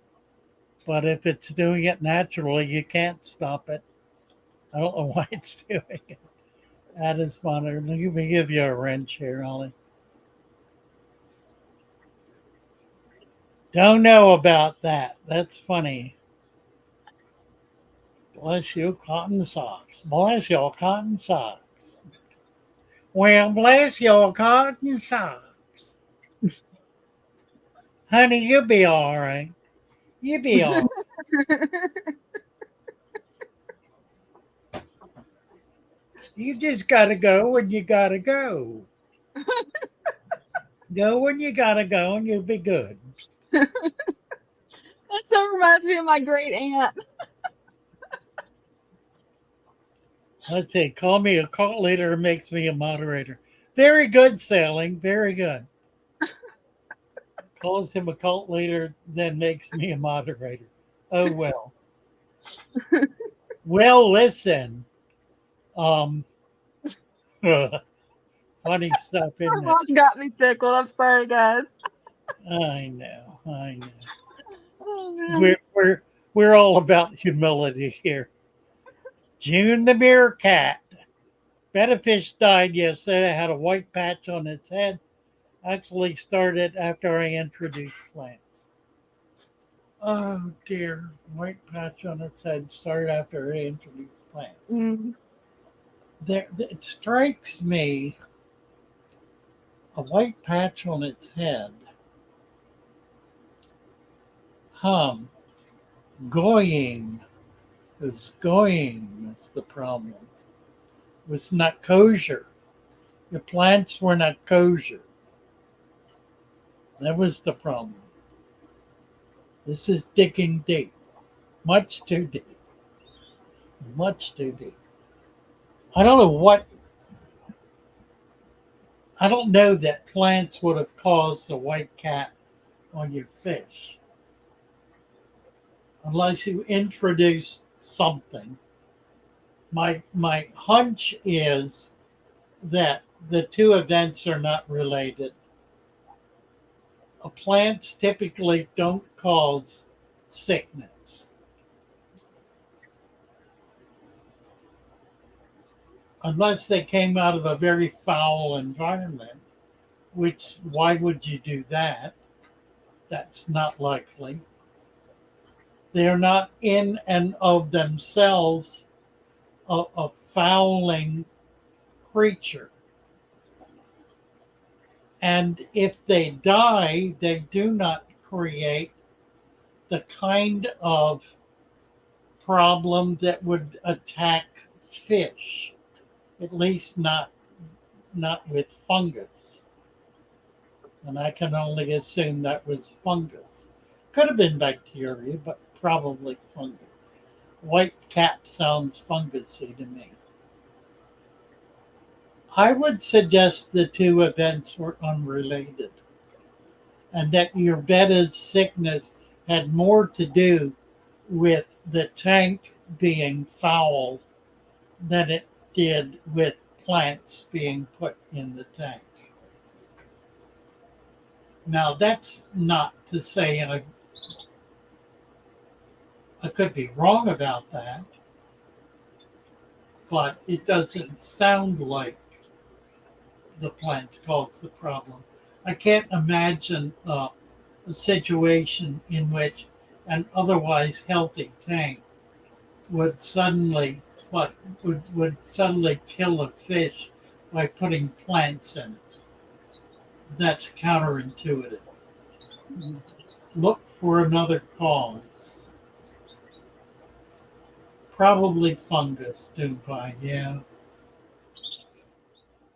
but if it's doing it naturally, you can't stop it. I don't know why it's doing it. Add his monitor. Let me give you a wrench here, Ollie. Don't know about that. That's funny. Bless you, cotton socks. Bless your cotton socks. Well, bless your cotton socks. Honey, you'll be all right. You'll be all right. You just got to go when you got to go. Go when you got to go and you'll be good. That so reminds me of my great aunt. Let's see. Call me a cult leader makes me a moderator. Very good, Sailing. Very good. Calls him a cult leader, then makes me a moderator. Oh, well. Well, listen. Um, funny stuff, isn't it? That got me tickled. I'm sorry, guys. I know. I know. Oh, man. We're all about humility here. June the meerkat. Betta fish died yesterday. It had a white patch on its head. Actually started after I introduced plants. Oh dear. White patch on its head started after I introduced plants. Mm. It strikes me a white patch on its head. Going. It's going. That's the problem. It was not kosher. The plants were not kosher. That was the problem. This is digging deep. Much too deep. Much too deep. I don't know that plants would have caused a white cat on your fish. Unless you introduced something. My hunch is that the two events are not related. Plants typically don't cause sickness. Unless they came out of a very foul environment, which why would you do that? That's not likely. They're not in and of themselves a fouling creature. And if they die, they do not create the kind of problem that would attack fish, at least not with fungus. And I can only assume that was fungus. Could have been bacteria, but probably fungus. White cap sounds fungusy to me. I would suggest the two events were unrelated and that your betta's sickness had more to do with the tank being foul than it did with plants being put in the tank. Now, that's not to say I could be wrong about that, but it doesn't sound like the plants caused the problem. I can't imagine a situation in which an otherwise healthy tank would suddenly kill a fish by putting plants in it. That's counterintuitive. Look for another cause. Probably fungus, Dubai, yeah.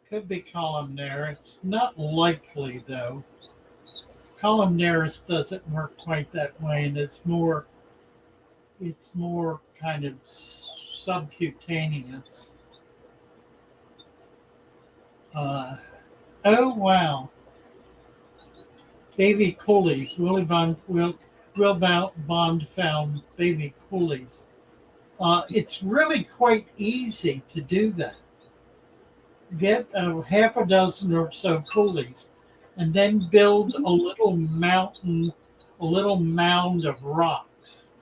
Could be columnaris. Not likely, though. Columnaris doesn't work quite that way, and it's more kind of subcutaneous. Oh, wow. Baby coolies. Will Bond found baby coolies. It's really quite easy to do that. Get half a dozen or so coolies and then build a little mound of rocks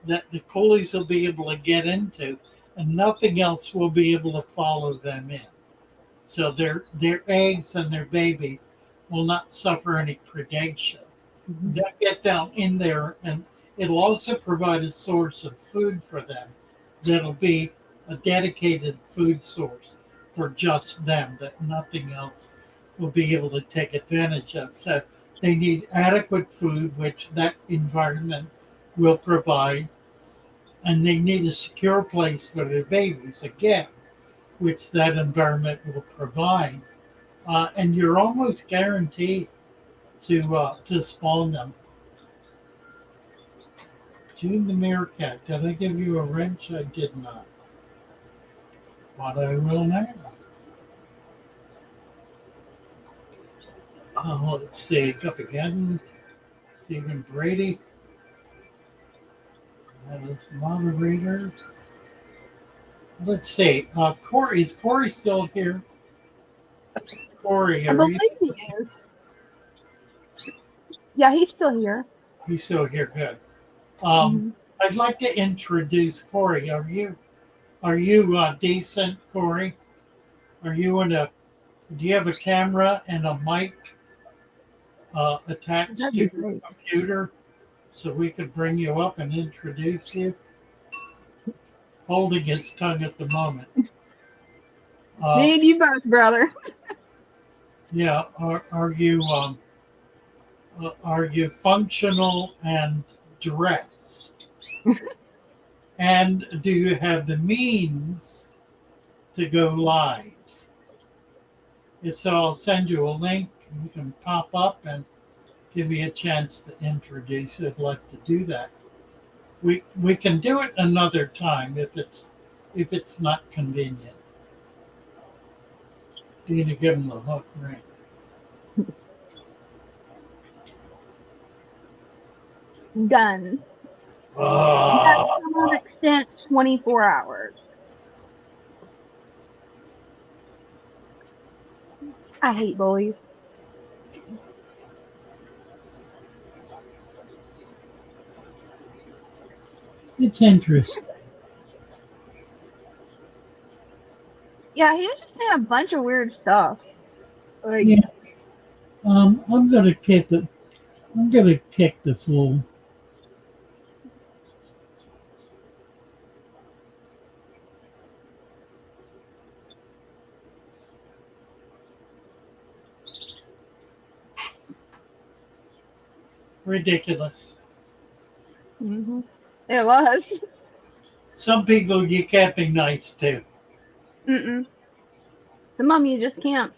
that the coolies will be able to get into. and nothing else will be able to follow them in. So their eggs and their babies will not suffer any predation. Mhm. They'll get down in there, and it'll also provide a source of food for them that'll be a dedicated food source for just them, that nothing else will be able to take advantage of. So they need adequate food, which that environment will provide, and they need a secure place for their babies again, which that environment will provide. And you're almost guaranteed to spawn them. June the meerkat, did I give you a wrench? I did not. But I will now. Let's see, Guppy again. Stephen Brady. That is moderator. Let's see. Is Corey still here? Corey, I are believe you? he is. Yeah, he's still here. He's still here. Good. Mhm. I'd like to introduce Corey. Are you decent, Corey? Are you in a? Do you have a camera and a mic attached That'd to be your great. computer, so we could bring you up and introduce you? Holding his tongue at the moment. Me and you both, brother. Yeah. Are you functional and dressed? And do you have the means to go live? If so, I'll send you a link. You can pop up and give me a chance to introduce you. I'd like to do that. We can do it another time if it's not convenient. Dina, give him the hook, right? Done. Oh, Maximum extent 24 hours. I hate bullies. it's interesting. Yeah, he was just saying a bunch of weird stuff. Like, Yeah. I'm gonna kick it. I'm gonna kick the fool. Ridiculous. mhm. It was. Some people you can't be nice to. Mm-mm. Some of them you just can't.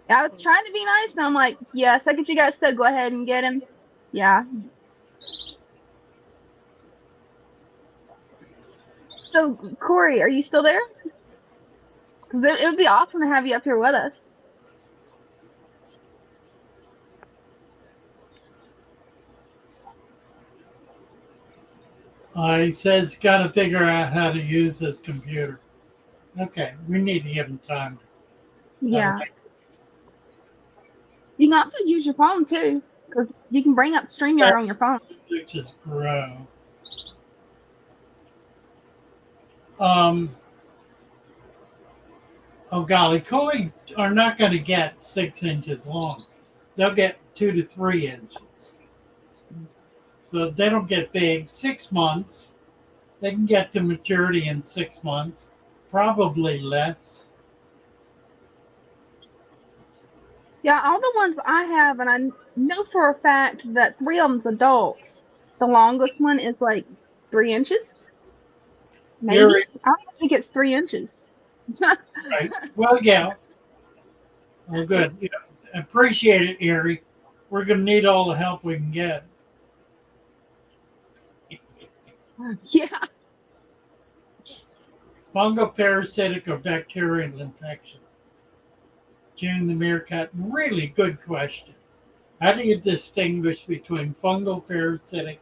I was trying to be nice, and I'm like, yeah, second you guys said go ahead and get him. Yeah. So, Corey, are you still there? Because it would be awesome to have you up here with us. He says got to figure out how to use this computer. Okay, we need to give him time. Yeah. You can also use your phone too, because you can bring up StreamYard on your phone. Just grow. Um. Oh golly, koi are not going to get 6 inches long. They'll get 2 to 3 inches. So they don't get big. 6 months. They can get to maturity in 6 months, probably less. Yeah, all the ones I have, and I know for a fact that 3 of them's adults. The longest one is like 3 inches. Maybe. Very I don't think it's 3 inches. right. Well, yeah. Well, good. Yeah. Appreciate it, Erie. We're going to need all the help we can get. Yeah. Fungal, parasitic, or bacterial infection? June the meerkat, really good question. How do you distinguish between fungal, parasitic,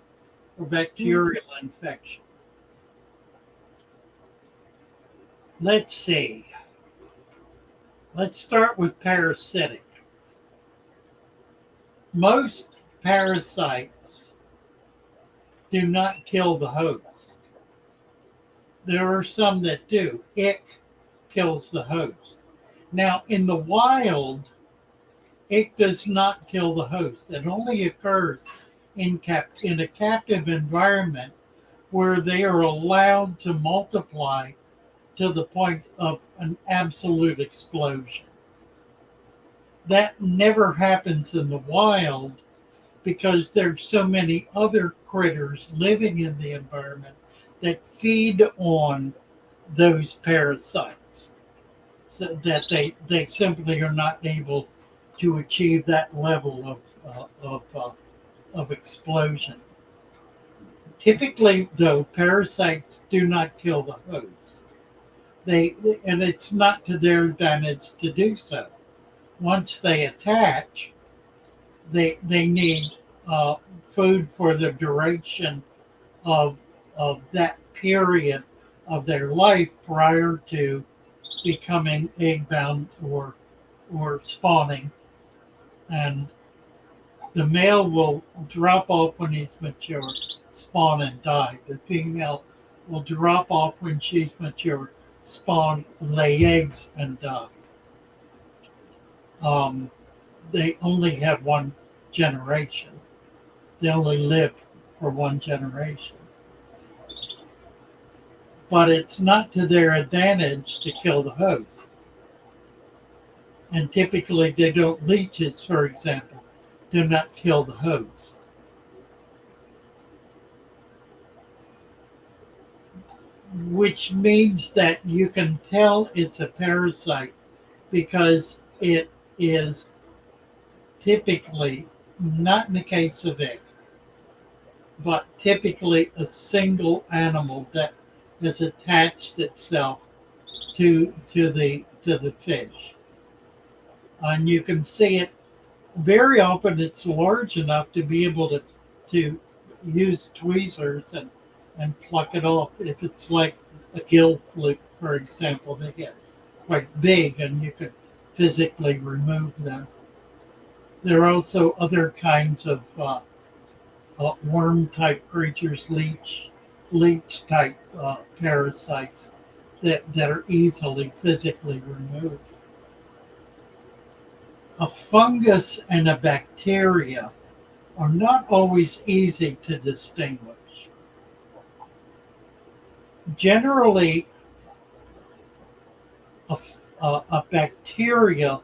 or bacterial infection? Let's see. Let's start with parasitic. Most parasites do not kill the host. There are some that do. It kills the host. Now, in the wild, it does not kill the host. It only occurs in a captive environment where they are allowed to multiply to the point of an absolute explosion. That never happens in the wild because there's so many other critters living in the environment that feed on those parasites, so that they simply are not able to achieve that level of explosion. Typically, though, parasites do not kill the host. And it's not to their advantage to do so. Once they attach, they need food for the duration of that period of their life prior to becoming egg bound or spawning. And the male will drop off when he's mature, spawn and die. The female will drop off when she's mature, spawn, lay eggs and die. They only have one generation. They only live for one generation. But it's not to their advantage to kill the host. And typically they don't, leeches, for example, do not kill the host. Which means that you can tell it's a parasite because it is typically, not in the case of egg, but typically a single animal that has attached itself to the fish. And you can see it very often. It's large enough to be able to use tweezers and pluck it off. If it's like a gill fluke, for example, they get quite big and you can physically remove them. There are also other kinds of worm-type creatures, leech-type parasites that are easily physically removed. A fungus and a bacteria are not always easy to distinguish. Generally, a bacteria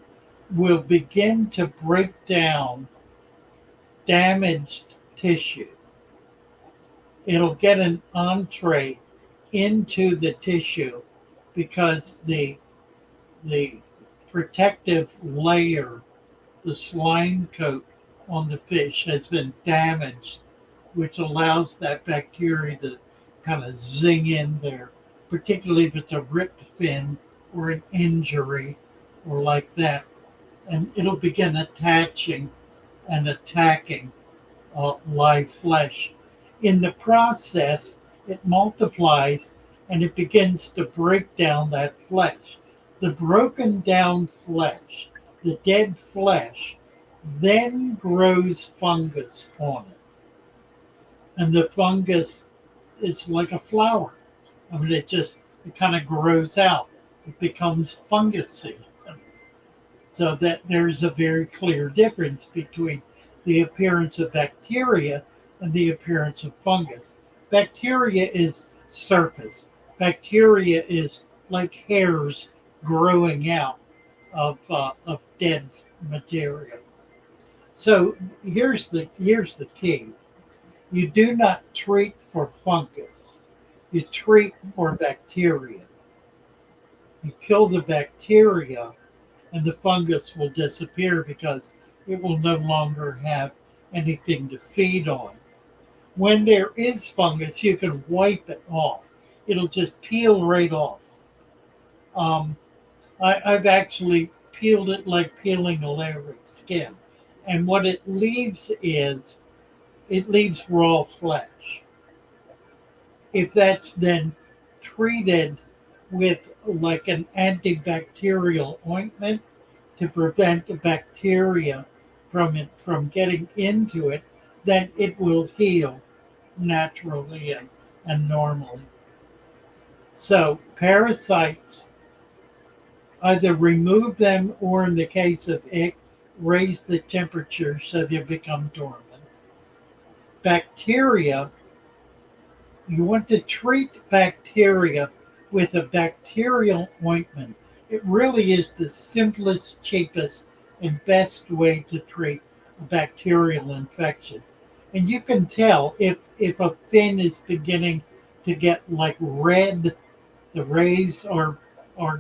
will begin to break down damaged tissue. It'll get an entree into the tissue because the protective layer, the slime coat on the fish has been damaged, which allows that bacteria to kind of zing in there, particularly if it's a ripped fin or an injury or like that. And it'll begin attaching and attacking live flesh. In the process, it multiplies and it begins to break down that flesh. The broken down flesh, the dead flesh, then grows fungus on it. And the fungus is like a flower. I mean, it kind of grows out. It becomes fungusy. So that there's a very clear difference between the appearance of bacteria and the appearance of fungus. Bacteria is surface. Bacteria is like hairs growing out of dead material. So here's the key. You do not treat for fungus. You treat for bacteria. You kill the bacteria and the fungus will disappear because it will no longer have anything to feed on. When there is fungus, you can wipe it off. It'll just peel right off. I've actually peeled it like peeling a layer of skin. And what it leaves is, it leaves raw flesh. If that's then treated with like an antibacterial ointment to prevent the bacteria from getting into it, then it will heal naturally and normally. So parasites, either remove them or in the case of ick, raise the temperature so they become dormant. Bacteria, you want to treat bacteria with a bacterial ointment. It really is the simplest, cheapest, and best way to treat a bacterial infection. And you can tell if a fin is beginning to get like red, the rays are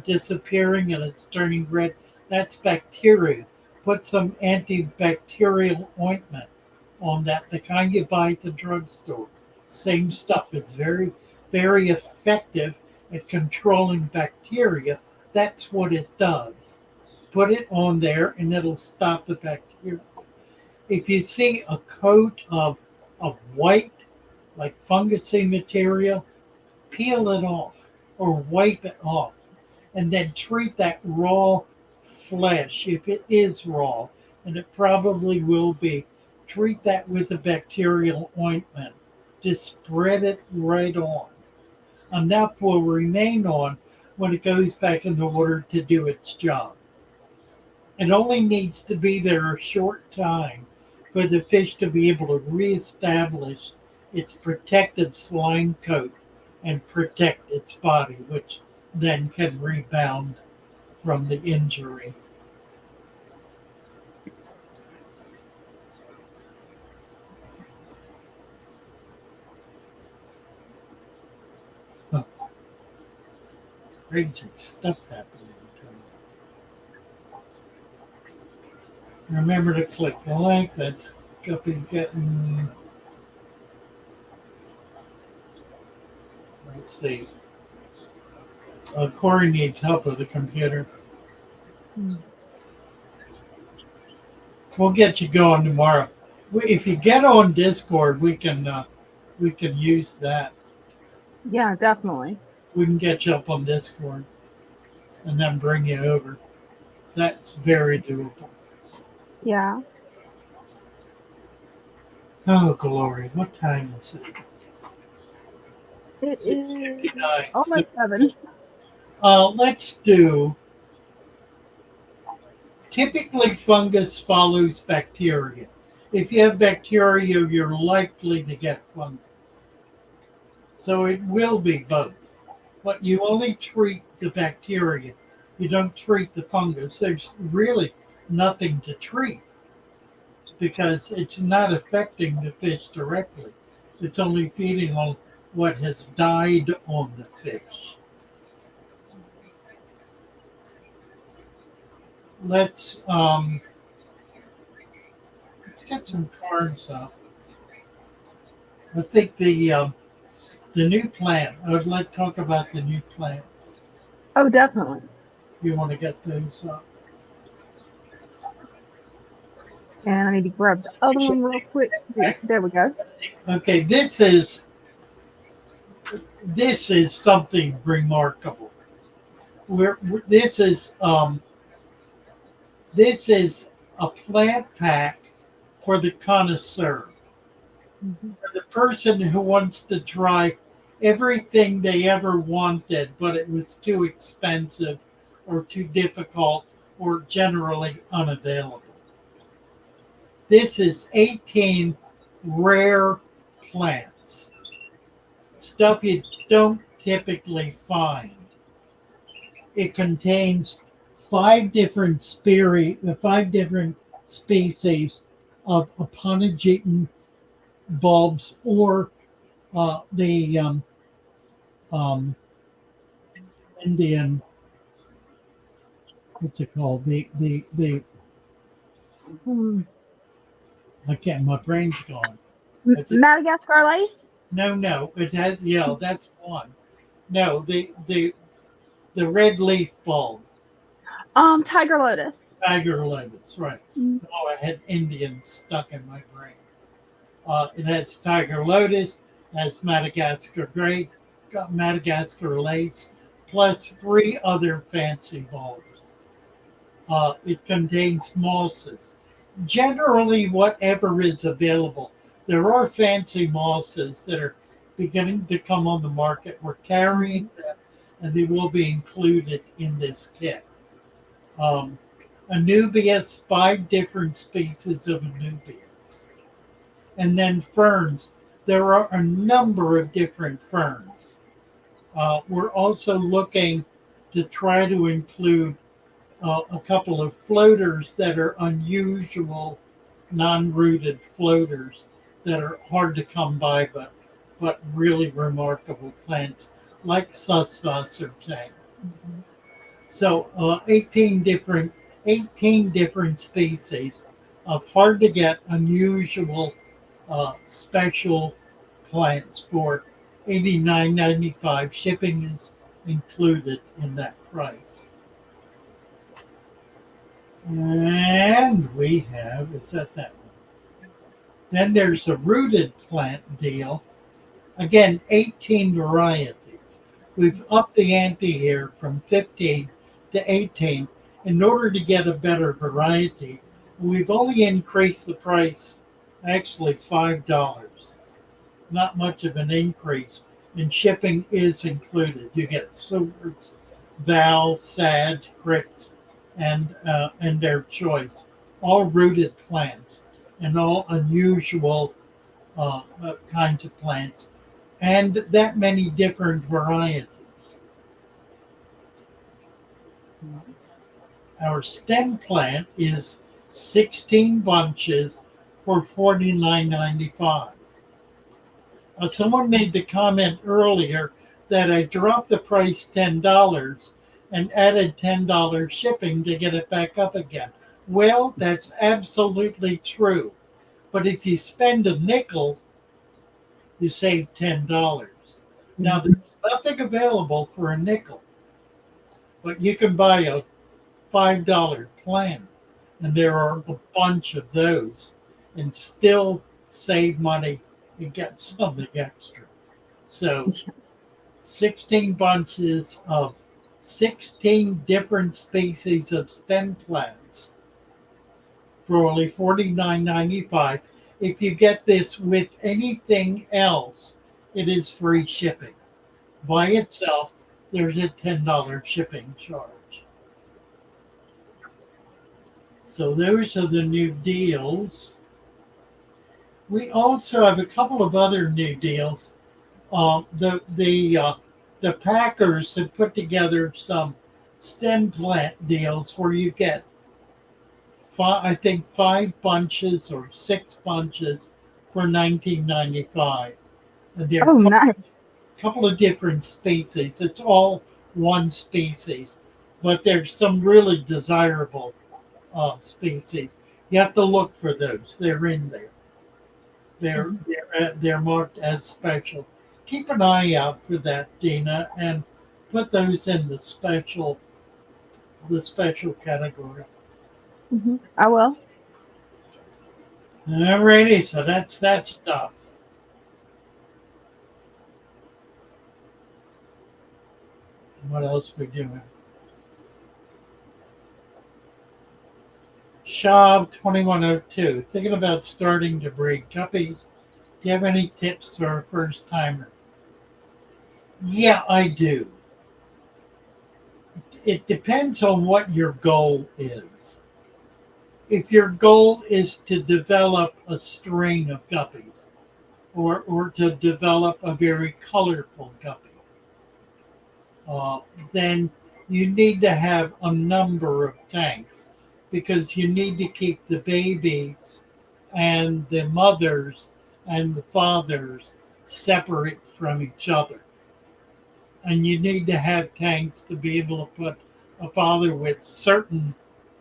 disappearing and it's turning red. That's bacteria. Put some antibacterial ointment on that, the kind you buy at the drugstore. Same stuff. It's very, very effective at controlling bacteria. That's what it does. Put it on there and it'll stop the bacteria. If you see a coat of white, like fungusy material, peel it off or wipe it off and then treat that raw flesh. If it is raw, and it probably will be, treat that with a bacterial ointment. Just spread it right on. Enough will remain on when it goes back in the water to do its job. It only needs to be there a short time for the fish to be able to reestablish its protective slime coat and protect its body, which then can rebound from the injury. Oh, crazy stuff happening. Remember to click the like. That's Guppy's getting. Let's see. Corey needs help with the computer. We'll get you going tomorrow. If you get on Discord, we can use that. Yeah, definitely. We can get you up on Discord and then bring you over. That's very doable. Yeah. Oh, glory. What time is it? It is 6:59. almost 7. Let's do. Typically, fungus follows bacteria. If you have bacteria, you're likely to get fungus. So it will be both. But you only treat the bacteria. You don't treat the fungus. There's really nothing to treat because it's not affecting the fish directly. It's only feeding on what has died on the fish. Let's get some cards up. I think the new plant. I would like to talk about the new plants. Oh, definitely. You want to get those up? And I need to grab the other one real quick. There we go. Okay, this is something remarkable. This is a plant pack for the connoisseur, for the person who wants to try everything they ever wanted, but it was too expensive or too difficult or generally unavailable. This is 18 rare plants, stuff you don't typically find. It contains 5 different species of Aponogeton bulbs, or the Indian, what's it called? The I can't. My brain's gone. Madagascar lace. No. It has that's one. No, the red leaf bulb. Tiger lotus. Tiger lotus, right. Oh, I had Indian stuck in my brain. It has tiger lotus, has Madagascar grace, got Madagascar lace, plus 3 other fancy bulbs. It contains mosses. Generally, whatever is available. There are fancy mosses that are beginning to come on the market. We're carrying them, and they will be included in this kit. Um, Anubias, 5 different species of Anubias. And then ferns. There are a number of different ferns. We're also looking to try to include a couple of floaters that are unusual, non-rooted floaters that are hard to come by, but really remarkable plants like Substrate. So 18 different species of hard to get, unusual, special plants for $89.95. Shipping is included in that price. And we have, is that one? Then there's a rooted plant deal. Again, 18 varieties. We've upped the ante here from 15 to 18 in order to get a better variety. We've only increased the price, actually $5. Not much of an increase, and shipping is included. You get swords, Val, Sad, Crits, and their choice. All rooted plants and all unusual kinds of plants, and that many different varieties. Our stem plant is 16 bunches for $49.95. Someone made the comment earlier that I dropped the price $10 and added $10 shipping to get it back up again. Well, that's absolutely true. But if you spend a nickel, you save $10. Now, there's nothing available for a nickel, but you can buy a $5 plan, and there are a bunch of those, and still save money and get something extra. So 16 bunches of 16 different species of stem plants for only $49.95. If you get this with anything else, it is free shipping. By itself, there's a $10 shipping charge. So those are the new deals. We also have a couple of other new deals. The packers have put together some stem plant deals where you get I think 5 bunches or 6 bunches for $19.95. And they're Oh, nice. a couple of different species. It's all one species, but there's some really desirable species. You have to look for those. They're in there. They're marked as special. Keep an eye out for that, Dina, and put those in the special category. I will. Alrighty, so that's that stuff. What else we doing? Shav 2102, thinking about starting to breed guppies. Do you have any tips for a first timer? Yeah, I do. It depends on what your goal is. If your goal is to develop a strain of guppies or to develop a very colorful guppy, then you need to have a number of tanks because you need to keep the babies and the mothers and the fathers separate from each other. And you need to have tanks to be able to put a father with certain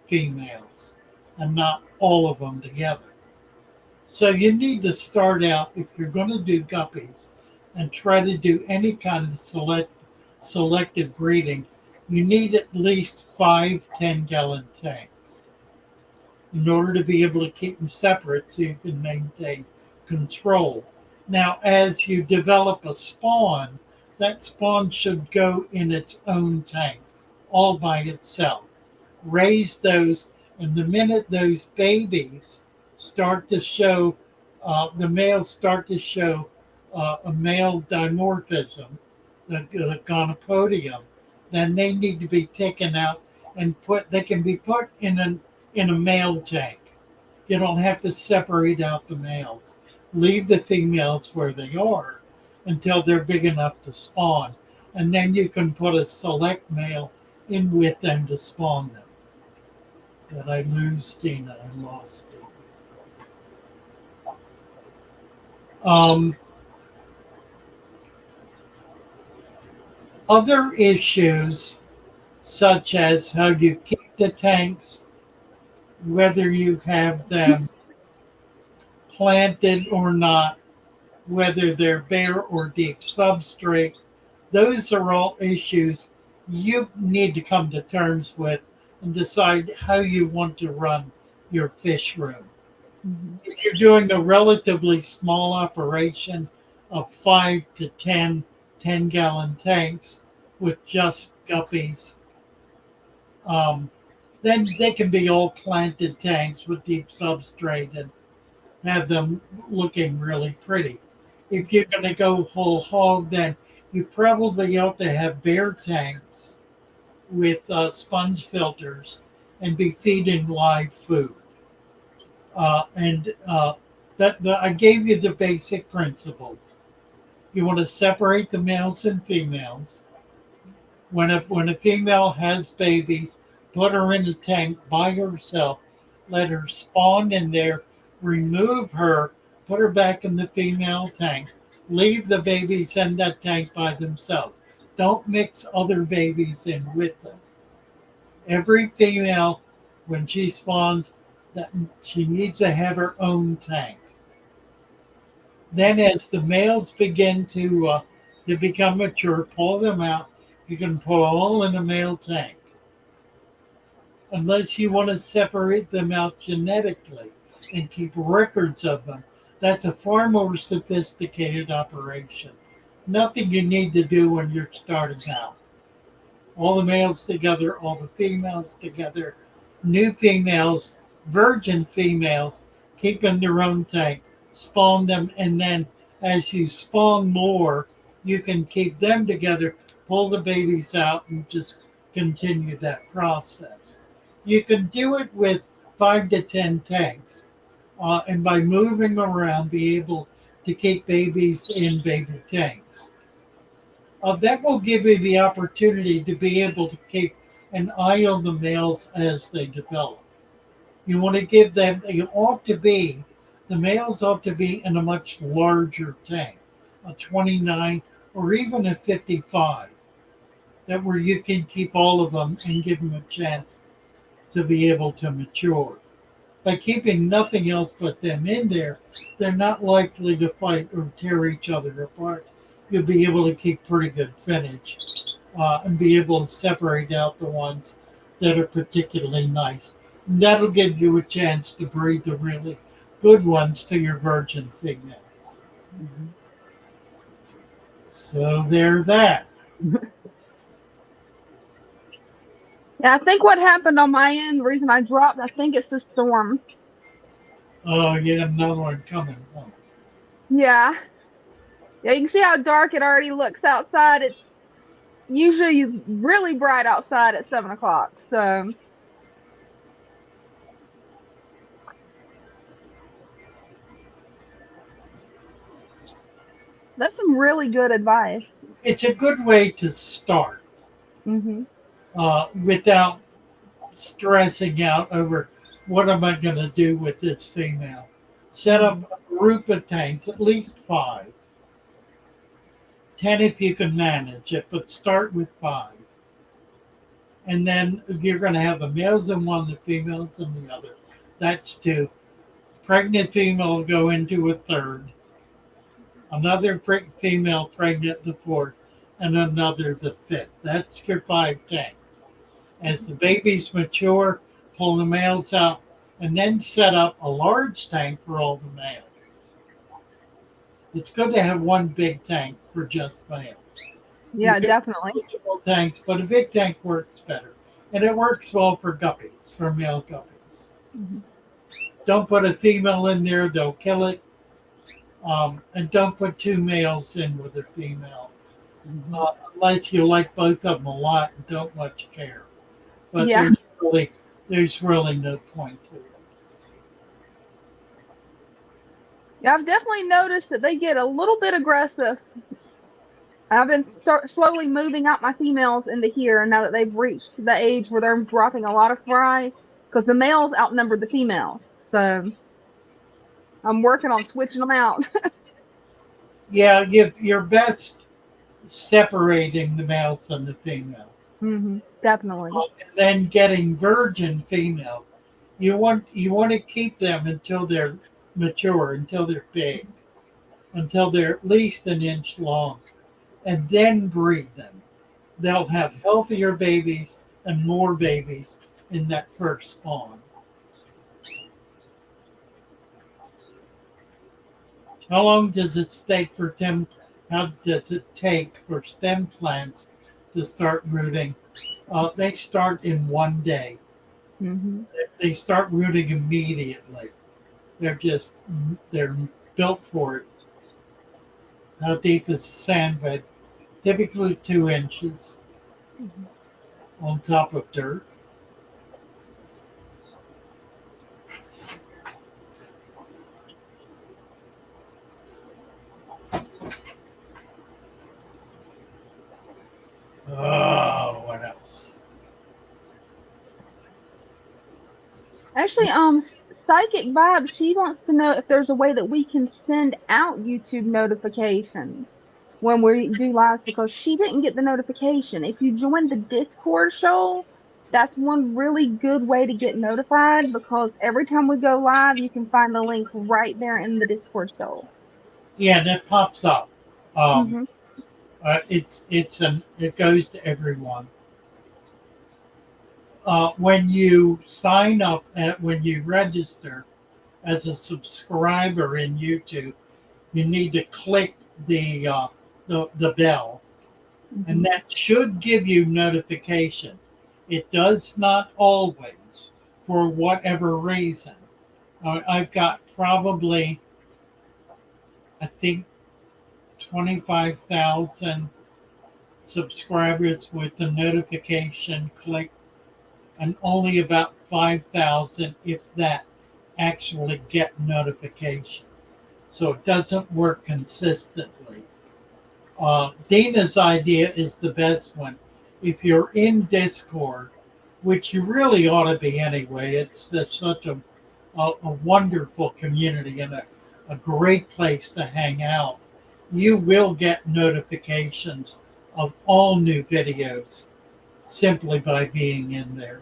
females and not all of them together. So you need to start out, if you're going to do guppies and try to do any kind of selective breeding, you need at least 5 10-gallon tanks in order to be able to keep them separate so you can maintain control. Now, as you develop a spawn, that spawn should go in its own tank, all by itself. Raise those And the minute those babies start to show, the males start to show a male dimorphism, the gonopodium, then they need to be taken out and put. They can be put in a male tank. You don't have to separate out the males. Leave the females where they are until they're big enough to spawn, and then you can put a select male in with them to spawn them. Did I lose Dina? I lost Dina. Other issues, such as how you keep the tanks, whether you have them planted or not, whether they're bare or deep substrate, those are all issues you need to come to terms with and decide how you want to run your fish room. If you're doing a relatively small operation of 5 to 10-gallon tanks with just guppies, then they can be all planted tanks with deep substrate and have them looking really pretty. If you're going to go whole hog, then you probably ought to have bare tanks with sponge filters and be feeding live food. I gave you the basic principles. You want to separate the males and females. When a female has babies, put her in a tank by herself, let her spawn in there, remove her, put her back in the female tank, leave the babies in that tank by themselves. Don't mix other babies in with them. Every female, when she spawns, that she needs to have her own tank. Then as the males begin to become mature, pull them out. You can put all in a male tank. Unless you want to separate them out genetically and keep records of them, that's a far more sophisticated operation. Nothing you need to do when you're starting out. All the males together, all the females together, new females, virgin females, keep in their own tank, spawn them, and then as you spawn more, you can keep them together, pull the babies out, and just continue that process. You can do it with 5 to 10 tanks, and by moving them around, be able to keep babies in baby tanks. That will give you the opportunity to be able to keep an eye on the males as they develop. You want to give them, the males ought to be in a much larger tank, a 29 or even a 55, that where you can keep all of them and give them a chance to be able to mature. By keeping nothing else but them in there, they're not likely to fight or tear each other apart. You'll be able to keep pretty good finnage and be able to separate out the ones that are particularly nice. And that'll give you a chance to breed the really good ones to your virgin females. Mm-hmm. So there's that. Yeah, I think what happened on my end, the reason I dropped, I think it's the storm. Oh, you got another one coming. Oh. Yeah. Yeah, you can see how dark it already looks outside. It's usually really bright outside at 7 o'clock. So that's some really good advice. It's a good way to start without stressing out over what am I going to do with this female. Set up a group of tanks, at least 5. 10 if you can manage it, but start with 5. And then you're going to have the males in one, the females in the other. That's 2. Pregnant female will go into a 3rd. Another female pregnant the 4th, and another the 5th. That's your 5 tanks. As the babies mature, pull the males out, and then set up a large tank for all the males. It's good to have one big tank for just males. Yeah, definitely. Multiple tanks, but a big tank works better. And it works well for guppies, for male guppies. Mhm. Don't put a female in there; they'll kill it. And don't put two males in with a female, Mhm. unless you like both of them a lot and don't much care. But Yeah. there's really no point to it. Yeah, I've definitely noticed that they get a little bit aggressive. I've been slowly moving out my females into here, and now that they've reached the age where they're dropping a lot of fry, because the males outnumber the females. So I'm working on switching them out. Yeah, you're best separating the males and the females. Definitely. And then getting virgin females. You want to keep them until they're mature, until they're big, until they're at least an inch long, and then breed them. They'll have healthier babies and more babies in that first spawn. How long does it take for How does it take for stem plants to start rooting? They start in one day. Hmm. They start rooting immediately. They're built for it. How deep is the sand bed? Typically 2 inches on top of dirt. Oh, what else? Actually, Psychic Vibe, she wants to know if there's a way that we can send out YouTube notifications when we do lives because she didn't get the notification. If you join the Discord show, that's one really good way to get notified because every time we go live, you can find the link right there in the Discord show. Yeah, that pops up. Um, Mm-hmm. it goes to everyone. When you sign up, when you register as a subscriber in YouTube, you need to click the bell, Mm-hmm. and that should give you notification. It does not always, for whatever reason. I've got probably, I think, 25,000 subscribers with the notification click, and only about 5,000, if that, actually get notification. So it doesn't work consistently. Dina's idea is the best one. If you're in Discord, which you really ought to be anyway, it's such a wonderful community and a great place to hang out. You will get notifications of all new videos simply by being in there.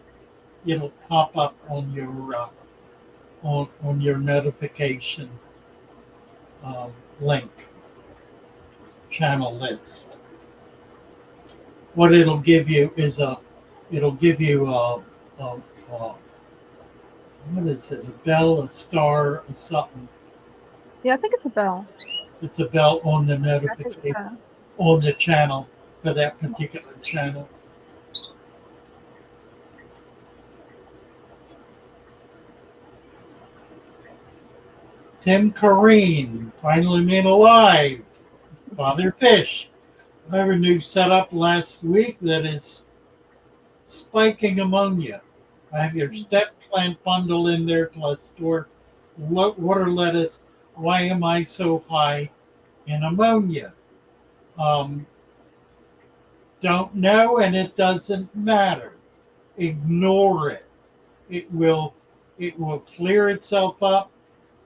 It'll pop up on your notification link channel list. What it'll give you is it'll give you a what is it? A bell, a star, a something. Yeah, I think it's a bell. It's a bell on the I think notification so. on the channel for that particular channel. Tim Corrine finally made alive. Father Fish. I have a new setup last week that is spiking ammonia. I have your step plant bundle in there plus store water lettuce. Why am I so high in ammonia? Um, don't know, and it doesn't matter. Ignore it. It will it will clear itself up.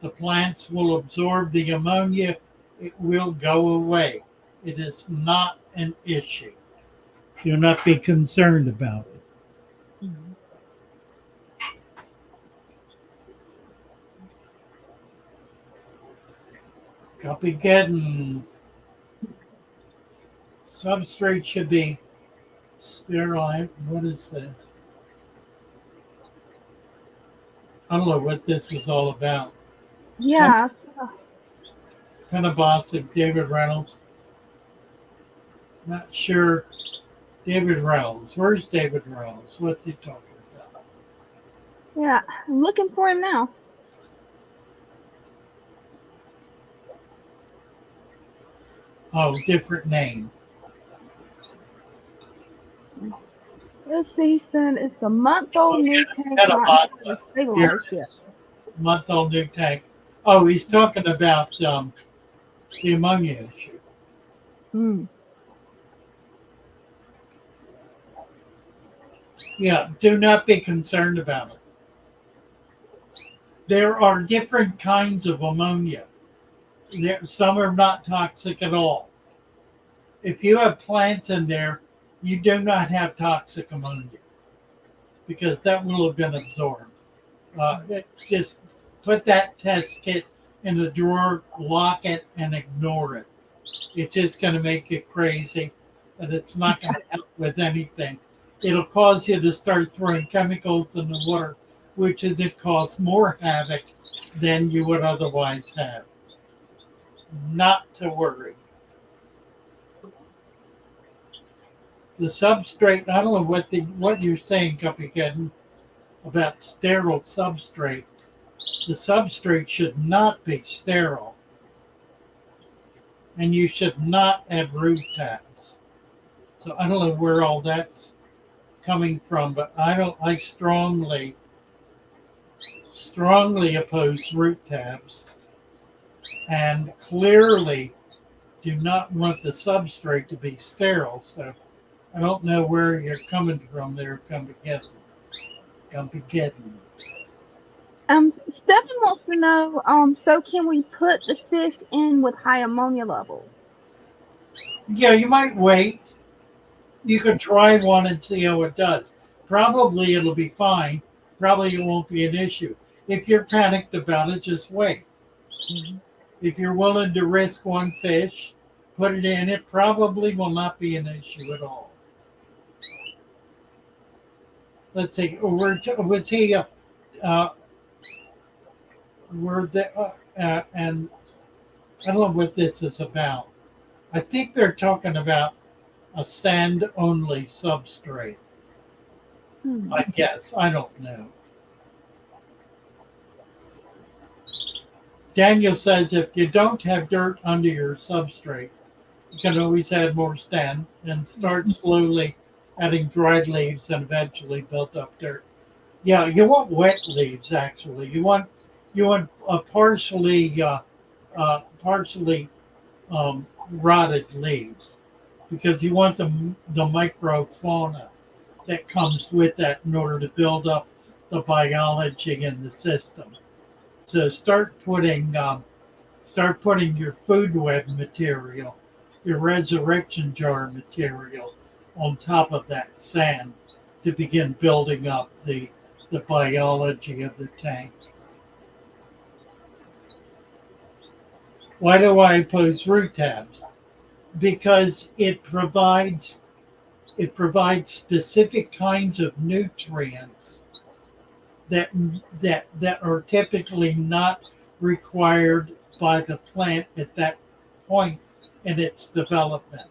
The plants will absorb the ammonia. It will go away. It is not an issue. Do not be concerned about it. Mhm. Guppy getting substrate should be sterile. What is that? I don't know what this is all about. Yeah. Penabosic, David Reynolds. Not sure. David Reynolds. Where's David Reynolds? What's he talking about? Yeah, I'm looking for him now. Oh, different name. Let's see, son. It's a month-old Oh, new yeah, tank, got a not lot. entirely Here, stabilized yet. month-old new tank. Oh, he's talking about the ammonia issue. Hmm. Yeah, do not be concerned about it. There are different kinds of ammonia. Some are not toxic at all. If you have plants in there, you do not have toxic ammonia because that will have been absorbed. Just put that test kit in the drawer, lock it, and ignore it. It's just going to make you crazy, and it's not going to help with anything. It'll cause you to start throwing chemicals in the water, which is it cause more havoc than you would otherwise have. Not to worry. The substrate, I don't know what you're saying, Guppy, about sterile substrate. The substrate should not be sterile, and you should not add root tabs. So I don't know where all that's coming from, but I strongly oppose root tabs and clearly do not want the substrate to be sterile. So I don't know where you're coming from there, Gumpy. Stephen wants to know, so can we put the fish in with high ammonia levels? Yeah, you might wait. You could try one and see how it does. Probably it'll be fine. Probably it won't be an issue. If you're panicked about it, just wait. If you're willing to risk one fish, put it in. It probably will not be an issue at all. Let's see. Was he? Were the and I don't know what this is about. I think they're talking about a sand-only substrate. Hmm. I guess I don't know. Daniel says if you don't have dirt under your substrate, you can always add more sand and start slowly adding dried leaves and eventually build up dirt. Yeah, you want wet leaves actually. You want a partially rotted leaves because you want the microfauna that comes with that in order to build up the biology in the system. So start putting your food web material, your resurrection jar material on top of that sand to begin building up the biology of the tank. Why do I oppose root tabs? Because it provides specific kinds of nutrients that that are typically not required by the plant at that point in its development.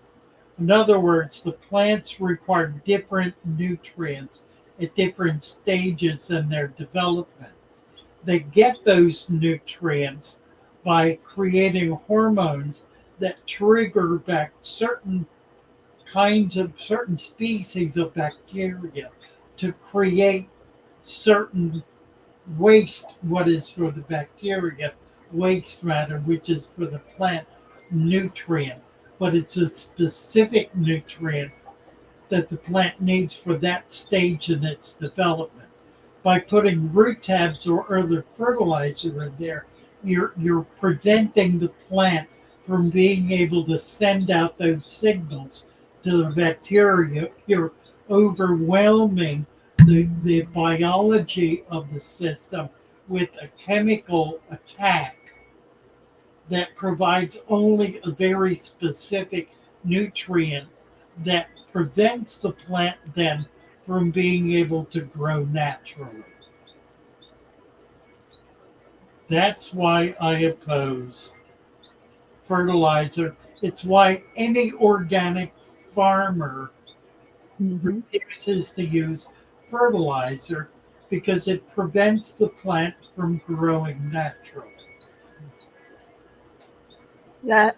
In other words, the plants require different nutrients at different stages in their development. They get those nutrients by creating hormones that trigger back certain species of bacteria to create certain what is for the bacteria, waste matter, which is for the plant nutrient. But it's a specific nutrient that the plant needs for that stage in its development. By putting root tabs or other fertilizer in there, you're preventing the plant from being able to send out those signals to the bacteria. You're overwhelming the biology of the system with a chemical attack that provides only a very specific nutrient that prevents the plant then from being able to grow naturally. That's why I oppose fertilizer. It's why any organic farmer Mm-hmm. refuses to use fertilizer because it prevents the plant from growing naturally. Yeah,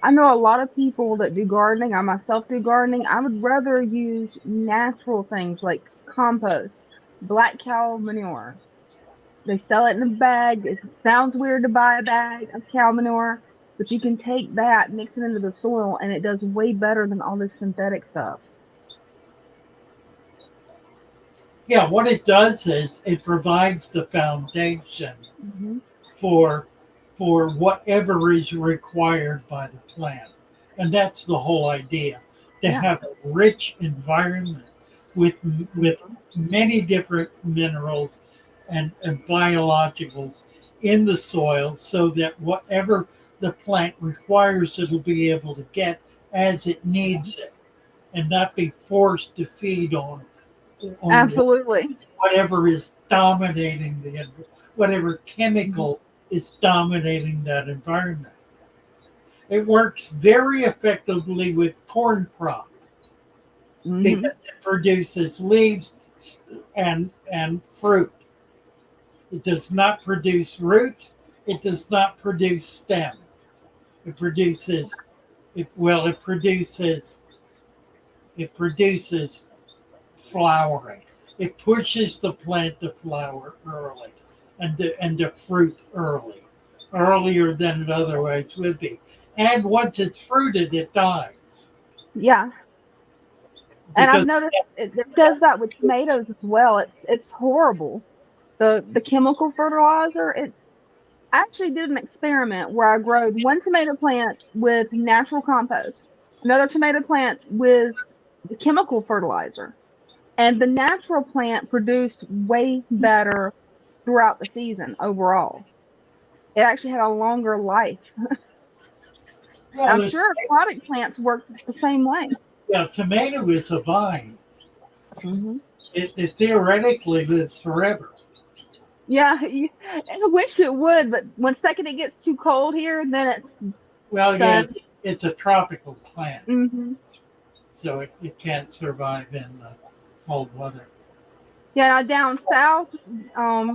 I know a lot of people that do gardening. I myself do gardening. I would rather use natural things like compost, black cow manure. They sell it in a bag. It sounds weird to buy a bag of cow manure, but you can take that, mix it into the soil, and it does way better than all this synthetic stuff. Yeah, what it does is it provides the foundation Hmm. for whatever is required by the plant. And that's the whole idea, to Yeah, have a rich environment with many different minerals and biologicals in the soil so that whatever the plant requires it'll be able to get as it needs it and not be forced to feed on absolutely. whatever is dominating whatever chemical is dominating that environment. It works very effectively with corn crop Hmm. because it produces leaves and fruit. It does not produce roots. It does not produce stems. It produces it produces flowering. It pushes the plant to flower early and to fruit early, earlier than it otherwise would be. And once it's fruited, it dies Yeah, and I've because noticed it does that with tomatoes as well. It's horrible. The chemical fertilizer. I actually did an experiment where I grew one tomato plant with natural compost, another tomato plant with the chemical fertilizer, and the natural plant produced way better throughout the season overall. It actually had a longer life. well, I'm sure aquatic plants work the same way. tomato is a vine. Hmm. It theoretically lives forever. Yeah, I wish it would, but when second it gets too cold here, then it's Well, yeah, done. it's a tropical plant, Hmm. so it can't survive in cold weather. Yeah, now down south,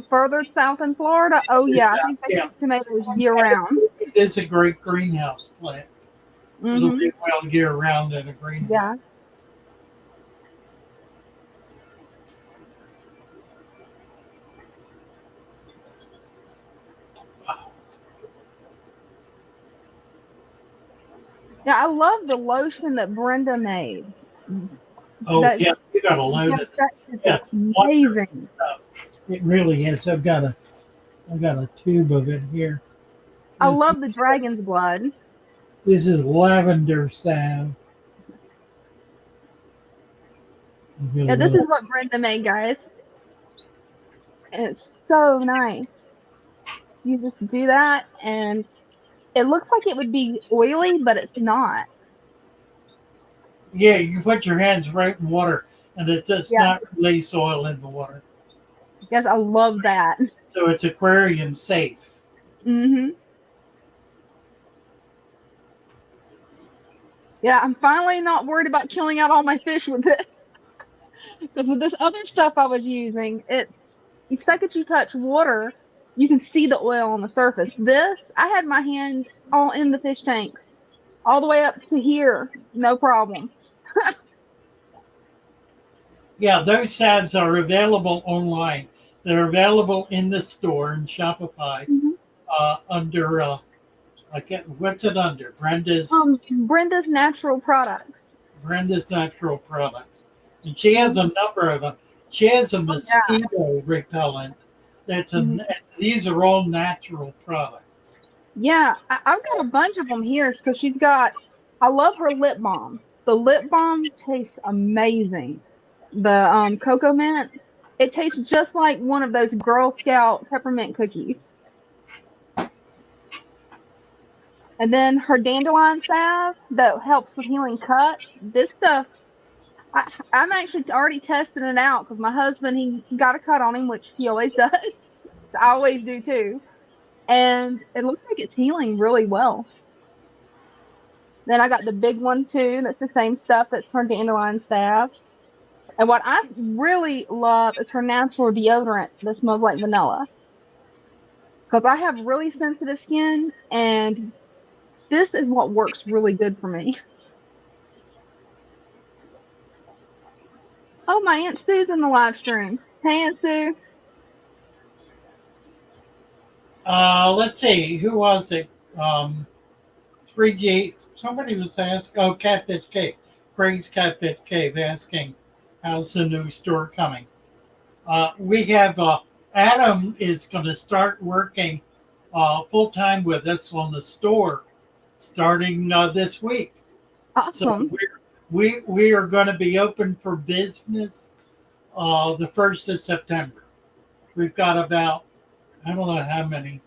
further south in Florida, oh yeah, I think they Yeah, keep tomatoes year round. it is a great greenhouse plant. It'll Hmm. do well year round in a greenhouse. Yeah. Yeah, I love the lotion that Brenda made. Oh That yeah, you got a load yes, of that is yeah, it's wonderful amazing. stuff. It really is. I've got a tube of it here. I This love the dragon's blood. this is lavender salve. Get a Yeah, this little. is what Brenda made, guys. And it's so nice. You just do that, and it looks like it would be oily, but it's not. Yeah, you put your hands right in water, and it does Yeah, not release oil in the water, guys, I love that. so it's aquarium safe. Hmm. Yeah, I'm finally not worried about killing out all my fish with this. Because with this other stuff I was using, it's the second you touch water, you can see the oil on the surface. This, I had my hand all in the fish tanks, all the way up to here, no problem. Yeah, those salves are available online. They're available in the store in Shopify Mhm. under I can't what's it under Brenda's Natural Products. Brenda's Natural Products, and she has Mhm. a number of them. She has a Oh, yeah. mosquito repellent. That's Mhm. these are all natural products. Yeah, I've got a bunch of them here because she's got, I love her lip balm. The lip balm tastes amazing. The cocoa mint, it tastes just like one of those Girl Scout peppermint cookies. And then her dandelion salve that helps with healing cuts. This stuff, I'm actually already testing it out because my husband, he got a cut on him, which he always does. So I always do too. And it looks like it's healing really well. Then I got the big one too. That's the same stuff that's her dandelion salve. And what I really love is her natural deodorant that smells like vanilla. Because I have really sensitive skin, and this is what works really good for me. Oh, my Aunt Sue's in the live stream. Hey, Aunt Sue. Let's see, who was it? 3G. Somebody was asking. Oh, Catfish Cave. Craig's Catfish Cave asking, how's the new store coming? We have Adam is going to start working full time with us on the store starting this week. So Awesome. we are going to be open for business the 1st of September. We've got about, I don't know how many,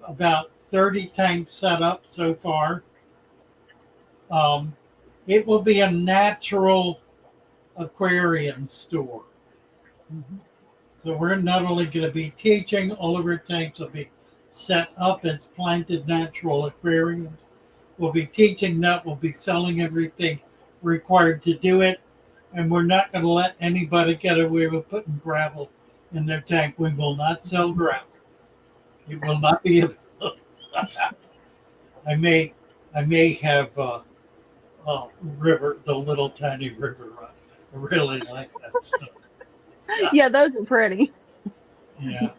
about 30 tanks set up so far. It will be a natural aquarium store. So we're not only going to be teaching, all of our tanks will be set up as planted natural aquariums. We'll be teaching that, we'll be selling everything required to do it, and we're not going to let anybody get away with putting gravel in their tank. We will not sell gravel. It will not be available. I may have river, the little tiny river run. I really like that stuff. Yeah, those are pretty. Yeah.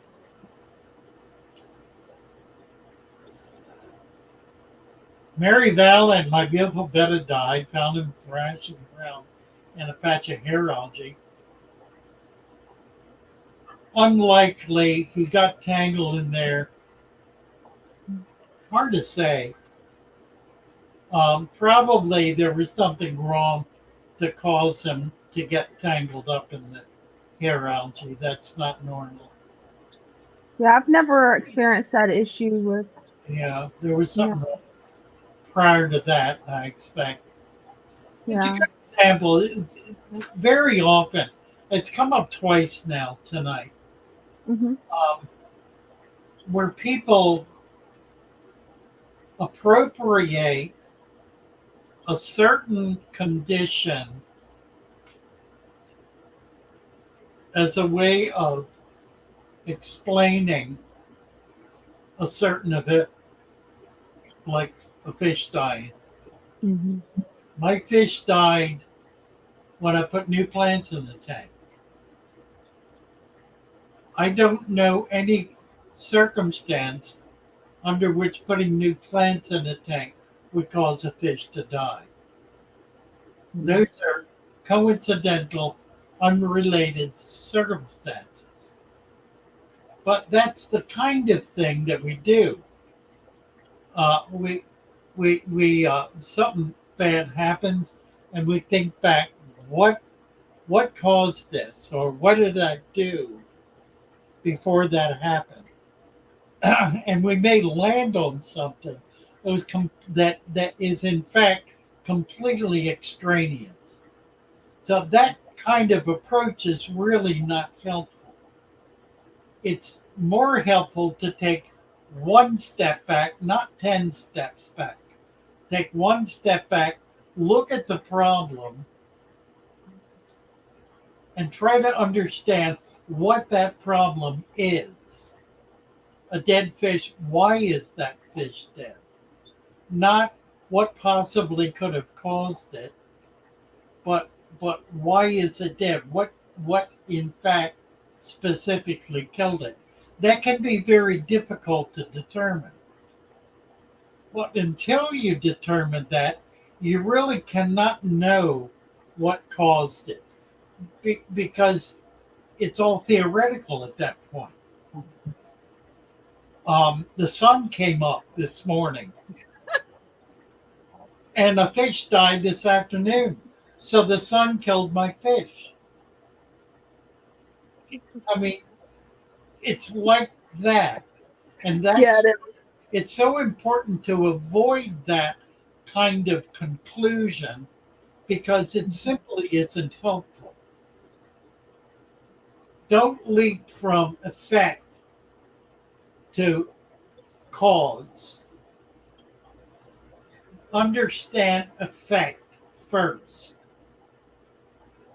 Mary Val and my beautiful Betta died, found him thrashing around in a patch of hair algae. Unlikely he got tangled in there. Hard to say. Probably there was something wrong to cause him to get tangled up in the hair algae. That's not normal. Yeah, I've never experienced that issue with. Yeah, there was something wrong prior to that, I expect. It's a Yeah. good example. Very often, it's come up twice now tonight, Hmm. where people appropriate a certain condition as a way of explaining a certain event, like a fish dying. Hmm. My fish died when I put new plants in the tank. I don't know any circumstance under which putting new plants in a tank would cause a fish to die. Those are coincidental, unrelated circumstances. But that's the kind of thing that we do. We something bad happens, and we think back, what caused this, or what did I do before that happened? And we may land on something that is in fact completely extraneous. So that kind of approach is really not helpful. It's more helpful to take one step back, not 10 steps back. Take one step back, look at the problem, and try to understand what that problem is. A dead fish, why is that fish dead? Not what possibly could have caused it, but why is it dead? What in fact specifically killed it? That can be very difficult to determine. But until you determine that, you really cannot know what caused it because it's all theoretical at that point. The sun came up this morning and a fish died this afternoon. So the sun killed my fish. I mean, it's like that. And Yeah, that's it is. it's so important to avoid that kind of conclusion because it simply isn't helpful. Don't leap from effect to cause. Understand effect first.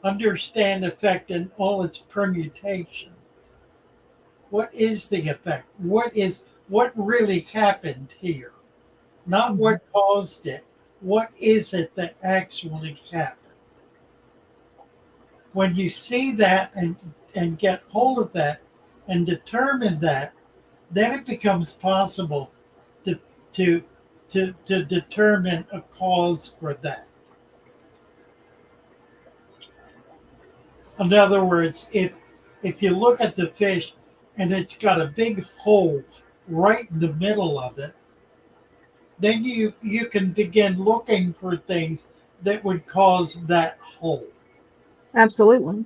understand effect in all its permutations. What is the effect? What really happened here? Not what caused it. What is it that actually happened? When you see that and get hold of that and determine that, then it becomes possible to to to determine a cause for that. In other words, if you look at the fish and it's got a big hole right in the middle of it, then you can begin looking for things that would cause that hole, Absolutely.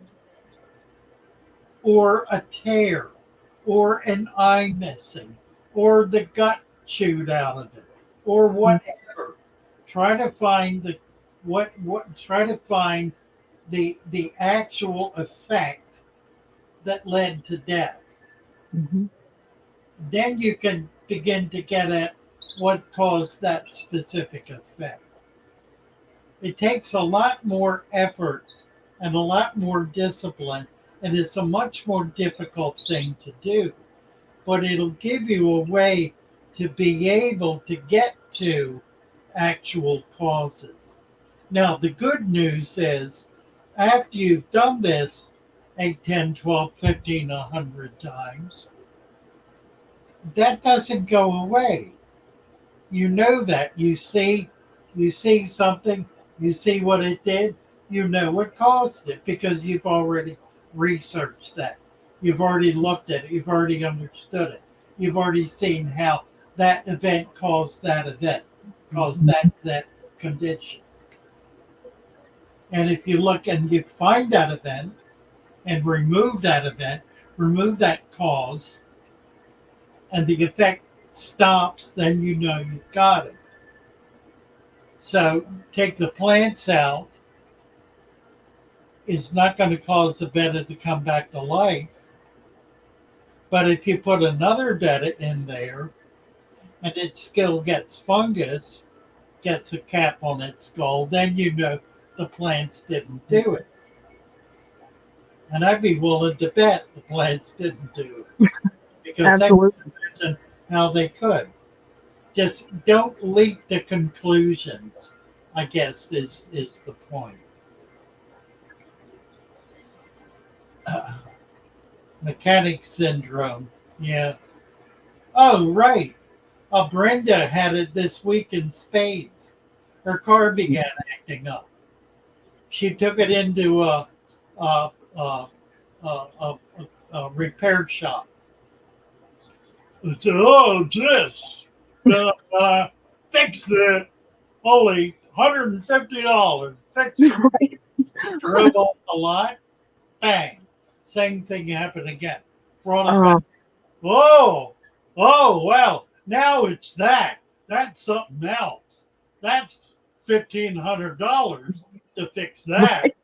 or a tear, or an eye missing, or the gut chewed out of it, or whatever. Try to find try to find the actual effect that led to death. Mm-hmm. Then you can begin to get at what caused that specific effect. It takes a lot more effort and a lot more discipline, and it's a much more difficult thing to do. But it'll give you a way to be able to get to actual causes. Now, the good news is after you've done this 8, 10, 12, 15, 100 times, that doesn't go away. You know that. You see something, you see what it did, you know what caused it because you've already researched that. You've already looked at it, you've already understood it. You've already seen how that event caused that event, caused that condition. And if you look and you find that event and remove that event, remove that cause, and the effect stops, then you know you've got it. So take the plants out. It's not going to cause the betta to come back to life. But if you put another betta in there and it still gets fungus, gets a cap on its skull, then you know the plants didn't do it. And I'd be willing to bet the plants didn't do it. Because I can Absolutely. imagine how they could. Just don't leap to conclusions, I guess is the point. Mechanic syndrome. Yeah. Oh, right. Brenda had it this week in spades. Her car began acting up. She took it into a, a, a, a repair shop. I said, "Oh, this. Fixed it. Only $150. Fixed it." Right. Drove off the lot. Bang. Same thing happened again. Brought it back. Oh, well, now it's that. That's something else. That's $1,500 to fix that. Right.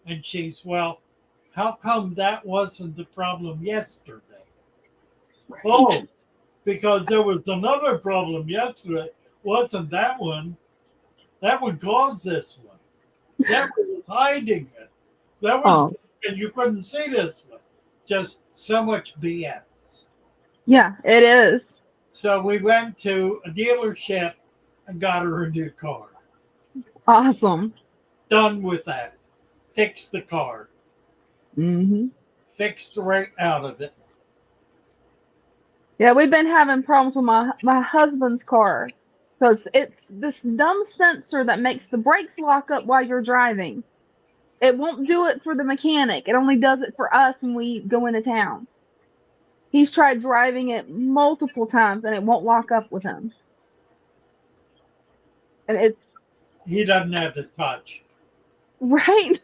And she's, well, how come that wasn't the problem yesterday? Right. Oh, because there was another problem yesterday. Wasn't that one? That would cause this one. That one was hiding it. That was, and you couldn't see this one. Just so much BS. Yeah, it is. So we went to a dealership and got her a new car. Awesome. Done with that. Fixed the car. Mm-hmm. Fixed right out of it. Yeah, we've been having problems with my husband's car because it's this dumb sensor that makes the brakes lock up while you're driving. It won't do it for the mechanic. It only does it for us when we go into town. He's tried driving it multiple times and it won't lock up with him. And it's He doesn't have the touch. right.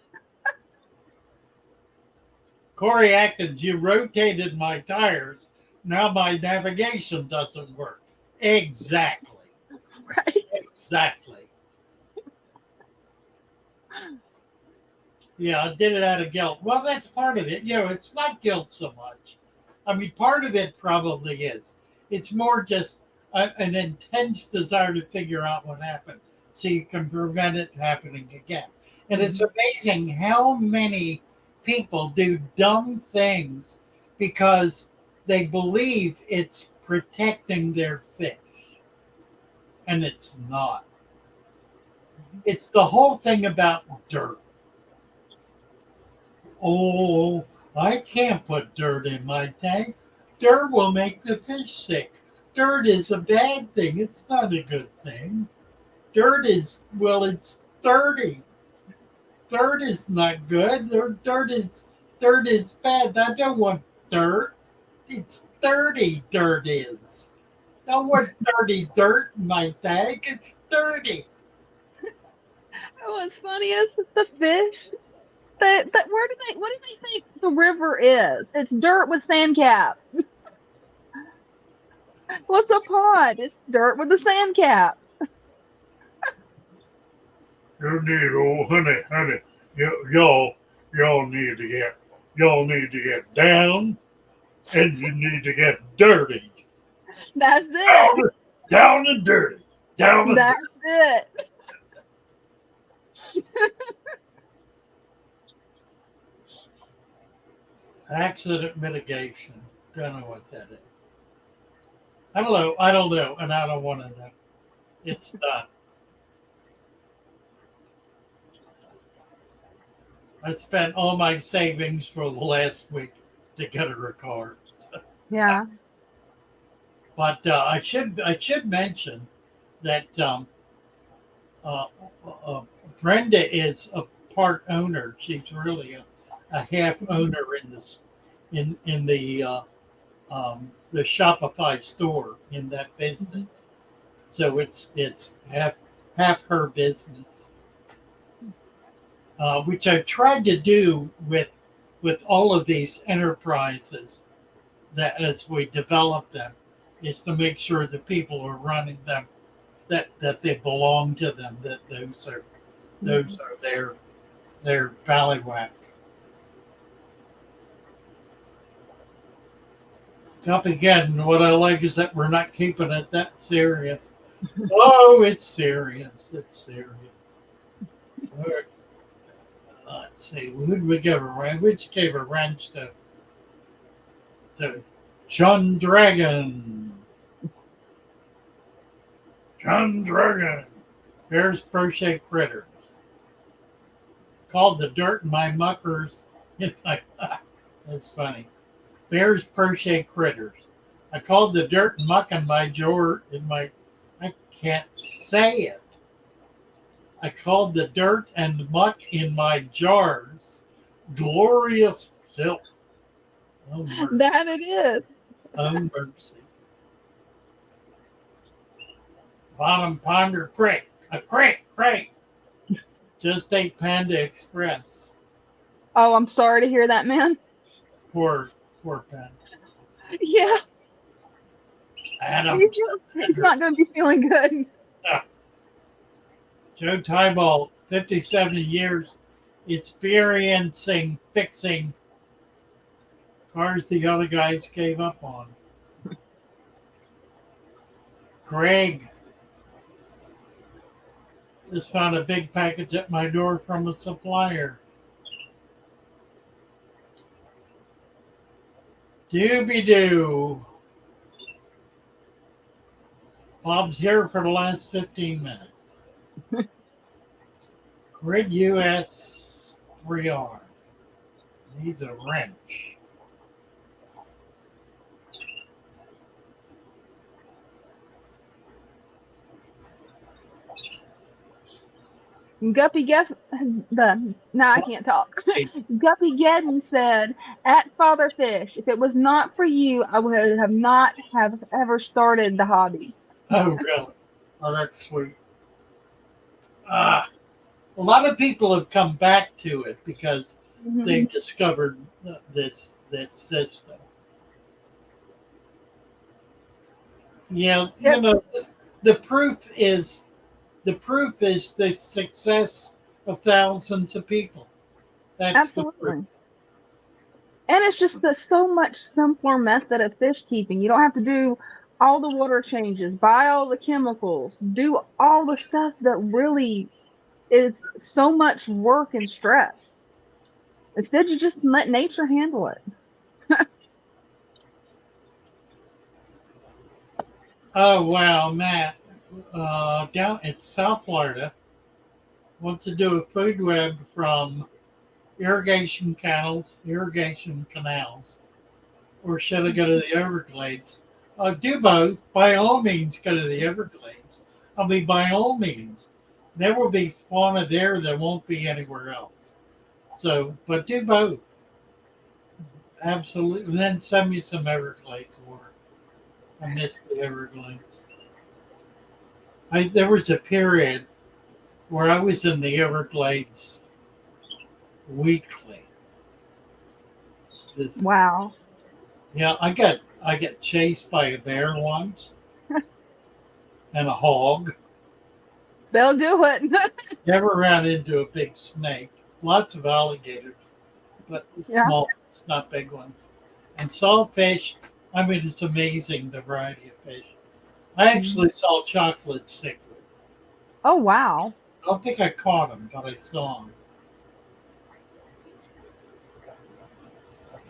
Corey Atkins, you rotated my tires. Now my navigation doesn't work. Exactly. Right. Exactly. Yeah, I did it out of guilt. Well, that's part of it. It's not guilt so much. I mean, part of it probably is. It's more just an intense desire to figure out what happened so you can prevent it happening again. And it's amazing how many people do dumb things because they believe it's protecting their fish. And it's not. It's the whole thing about dirt. Oh, I can't put dirt in my tank. Dirt will make the fish sick. Dirt is a bad thing. It's not a good thing. Dirt is, well, it's dirty. Dirt is not good. Dirt is bad. I don't want dirt. It's dirty. Dirt is. I don't want dirty dirt in my tank. It's dirty. What's funny is the fish. What do they think the river is? It's dirt with sand cap. What's a pond? It's dirt with a sand cap. You need, oh honey, y'all need to get down, and you need to get dirty. That's it. Down and dirty. Down and That's it. Accident mitigation. Don't know what that is. I don't know, and I don't want to know. It's done. I spent all my savings for the last week to get her a car. Yeah. But I should mention that Brenda is a part owner. She's really a half owner in this in the Shopify store in that business. So it's half her business. Which I've tried to do with all of these enterprises that as we develop them is to make sure the people who are running them that they belong to them, that those are their ballywhack. Up again, what I like is that we're not keeping it that serious. Oh, it's serious. It's serious. Let's see, who did we give a wrench? We gave a wrench to John Dragon. John Dragon. Bears Crochet Critters. Called the dirt in my muckers. That's funny. Bears Crochet Critters. I called the dirt and muck in my drawer I can't say it. I called the dirt and muck in my jars glorious filth. Oh, mercy. That it is. Oh, mercy. Bottom Ponder Creek. A creek. Just ate Panda Express. Oh, I'm sorry to hear that, man. Poor Panda. Yeah. Adam. He's not going to be feeling good. Joe Tybalt, 57 years, experiencing fixing cars the other guys gave up on. Greg just found a big package at my door from a supplier. Doobie-doo. Bob's here for the last 15 minutes. Grid US 3R needs a wrench. Guppy I can't talk. Guppy Geddon said, "At Father Fish, if it was not for you, I would have not have ever started the hobby." Oh, really? Oh, that's sweet. A lot of people have come back to it because they've discovered this system. Yeah, you know, the proof is the success of thousands of people. That's Absolutely. the proof. And it's just a so much simpler method of fish keeping. You don't have to do all the water changes, buy all the chemicals, do all the stuff that really it's so much work and stress. Instead, you just let nature handle it. Oh, wow, Matt, down in South Florida, wants to do a food web from irrigation canals, or should I go to the Everglades? Do both. By all means, go to the Everglades. I mean, by all means, there will be fauna there that won't be anywhere else. So, but do both. Absolutely. And then send me some Everglades water. I miss the Everglades. There was a period where I was in the Everglades weekly. This, Wow. yeah, I got chased by a bear once and a hog. They'll do it. Never ran into a big snake. Lots of alligators, but Yeah. small, it's not big ones. And saw fish. I mean, it's amazing the variety of fish. I actually saw chocolate cichlids. Oh, wow. I don't think I caught them, but I saw them.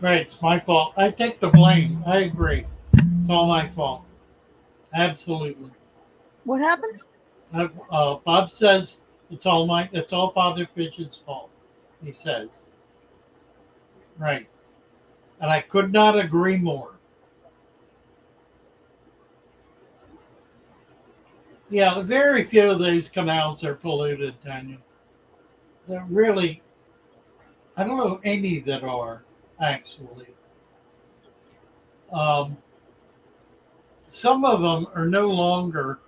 Right, it's my fault. I take the blame. I agree. It's all my fault. Absolutely. What happened? Bob says it's all Father Fish's fault. He says. Right. And I could not agree more. Yeah, very few of these canals are polluted, Daniel. They're really, I don't know any that are, actually. Um, some of them are no longer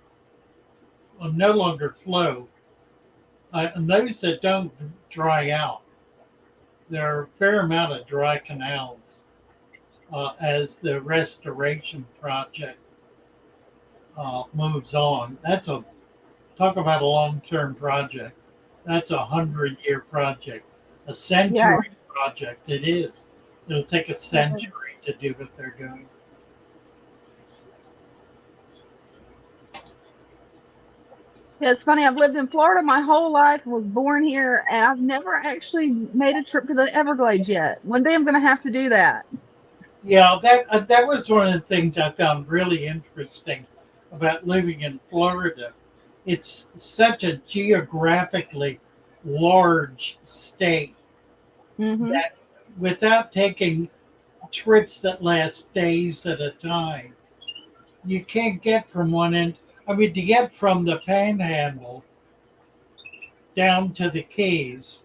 flow. And those that don't dry out, there are a fair amount of dry canals as the restoration project moves on. Talk about a long-term project. That's 100-year project, a Yeah. century project. It is. It'll take a century to do what they're doing. Yeah, it's funny. I've lived in Florida my whole life, was born here, and I've never actually made a trip to the Everglades yet. One day I'm going to have to do that. Yeah, that was one of the things I found really interesting about living in Florida. It's such a geographically large state Hmm. that without taking trips that last days at a time, you can't get from one end. I mean, to get from the Panhandle down to the Keys,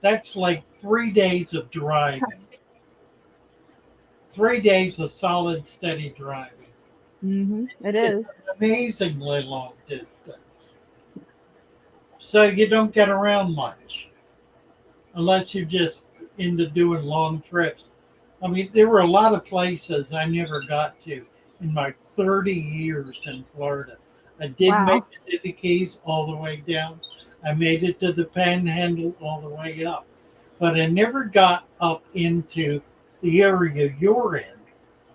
that's like 3 days of driving, 3 days of solid, steady driving. It It's is. an amazingly long distance. So you don't get around much unless you're just into doing long trips. I mean, there were a lot of places I never got to in my 30 years in Florida. I did make Wow. it to the Keys all the way down. I made it to the Panhandle all the way up. But I never got up into the area you're in,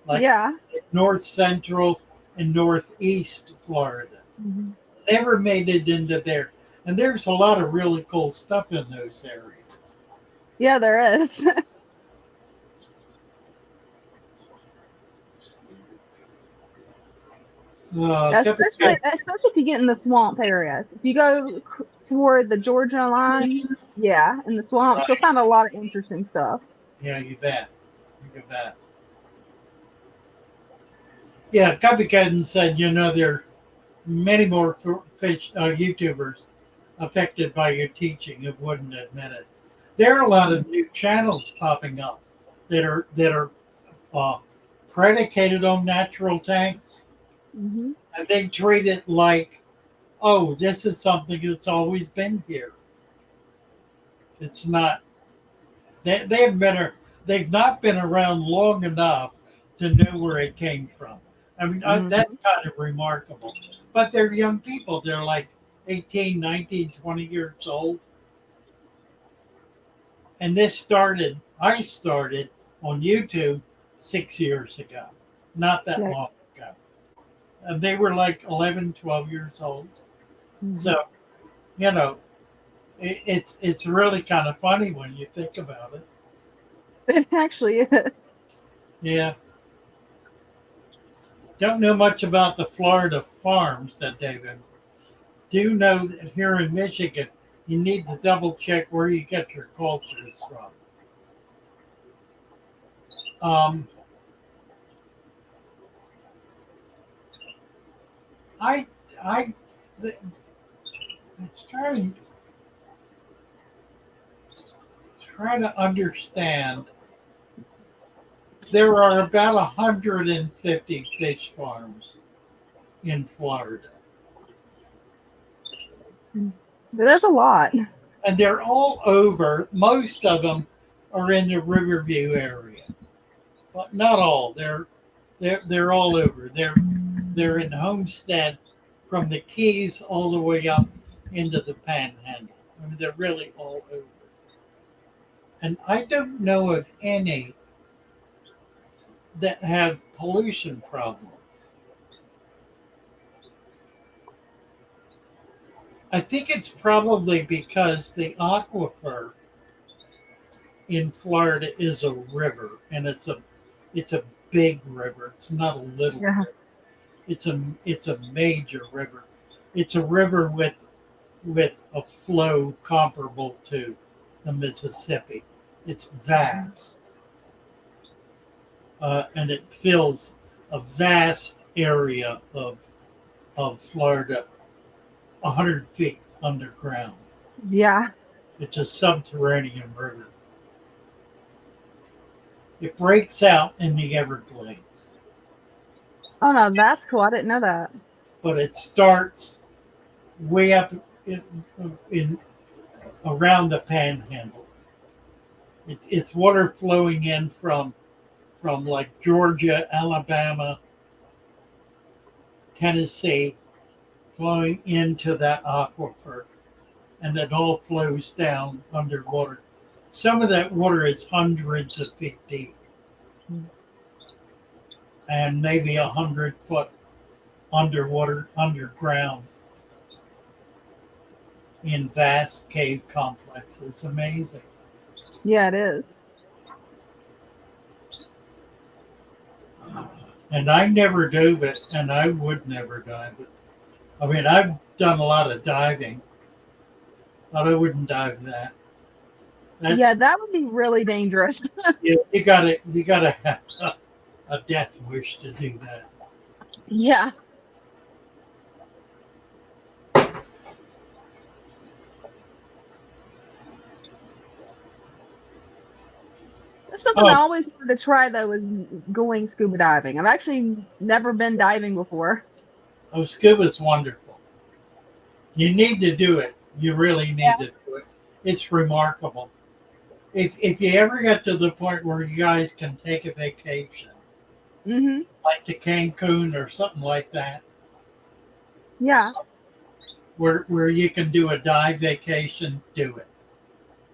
like Yeah. north central and northeast Florida. Mhm. Never made it into there. And there's a lot of really cool stuff in those areas. Yeah, there is. Typically, especially if you get in the swamp areas. If you go toward the Georgia line, yeah, in the swamps, you'll find a lot of interesting stuff. yeah, you bet. You bet. Yeah, Guppy said, there are many more fish YouTubers affected by your teaching who wouldn't admit it. There are a lot of new channels popping up that are uh, predicated on natural tanks, Hmm. and they treat it like, oh, this is something that's always been here. It's not. They've not been around long enough to know where it came from. I mean, that's kind of remarkable. But they're young people. They're like 18, 19, 20 years old. And I started on YouTube 6 years ago, not that Yeah. long ago. And they were like 11, 12 years old. Mhm. So, you know, It's really kind of funny when you think about it. It actually is. Yeah. Don't know much about the Florida farms, said David. Do know that here in Michigan, you need to double check where you get your cultures from. Um, I I the, it's trying to understand. There are about 150 fish farms in Florida, There's a lot. and they're all over. Most of them are in the Riverview area, but not all. They're all over. They're in Homestead, from the Keys all the way up into the Panhandle. I mean, they're really all over. And I don't know of any that have pollution problems. I think it's probably because the aquifer in Florida is a river, and it's a big river. It's not a little Yeah. river. It's a major river. It's a river with a flow comparable to the Mississippi. It's vast, and it fills a vast area of Florida, 100 feet underground. Yeah. It's a subterranean river. It breaks out in the Everglades, Oh no, that's cool. I didn't know that. but it starts way up in around the Panhandle. It's water flowing in from like Georgia, Alabama, Tennessee, flowing into that aquifer, and it all flows down underwater. Some of that water is hundreds of feet deep, and maybe 100 foot underwater, underground, in vast cave complexes. It's amazing. Yeah, it is. And I never dove it, and I would never dive it. I mean, I've done a lot of diving, but I wouldn't dive that. Yeah, that would be really dangerous. You gotta have a death wish to do that. Yeah. That's something I Oh, always wanted to try though is going scuba diving. I've actually never been diving before. oh, scuba's wonderful. You need to do it. You really need Yeah. to do it. It's remarkable. If you ever get to the point where you guys can take a vacation, Mhm. like to Cancun or something like that, Yeah. where you can do a dive vacation, do it.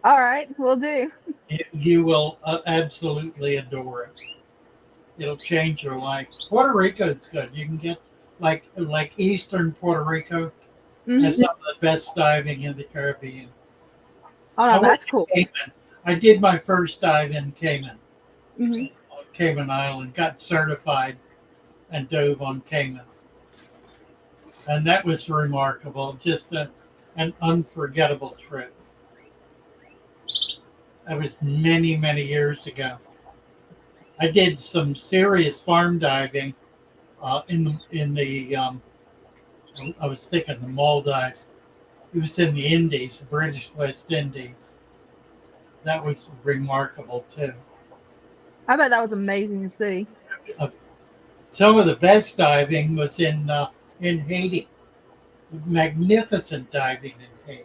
All right, we'll do. You will absolutely adore it. It'll change your life. Puerto Rico is good. You can get like Eastern Puerto Rico has Mhm. some of the best diving in the Caribbean. Oh I no, went that's to cool. Cayman. I did my first dive in Cayman, Mhm. on Cayman Island. Got certified and dove on Cayman, and that was remarkable. Just an unforgettable trip. That was many many years ago. I did some serious farm diving in the I was thinking the Maldives. It was in the Indies, the British West Indies. That was remarkable too. I bet that was amazing to see. Uh, some of the best diving was in Haiti. Magnificent diving in Haiti.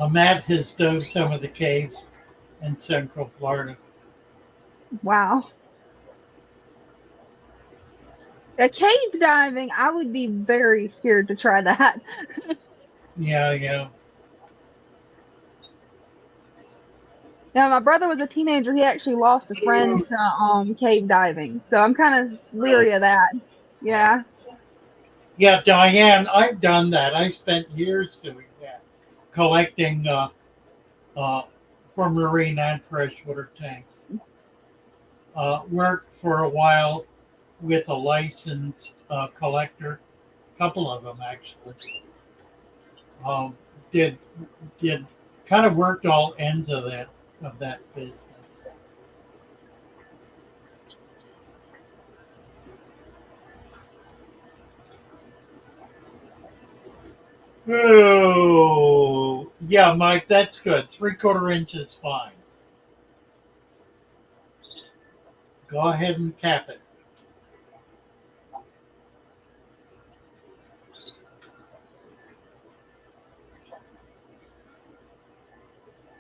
Matt has dove some of the caves in Central Florida. Wow. A cave diving, I would be very scared to try that. Yeah, yeah. Now, my brother was a teenager. He actually lost a friend to cave diving, so I'm kind of Really? leery of that. Yeah. Yeah, Diane, I've done that. I spent years doing that, collecting uh, for marine and freshwater tanks. Worked for a while with a licensed collector, a couple of them actually. Um, did did kind of worked all ends of that business. Oh, yeah, Mike, that's good. 3/4 inch is fine. Go ahead and cap it.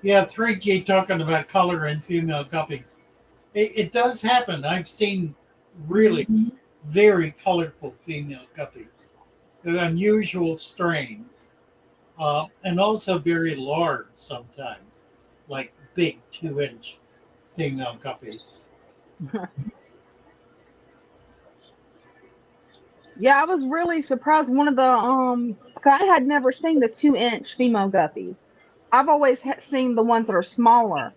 Yeah, 3G talking about color in female guppies. It does happen. I've seen really very colorful female guppies. They're unusual strains, and also very large sometimes, like big 2-inch female guppies. Yeah, I was really surprised. One of the I had never seen the 2-inch female guppies. I've always seen the ones that are smaller.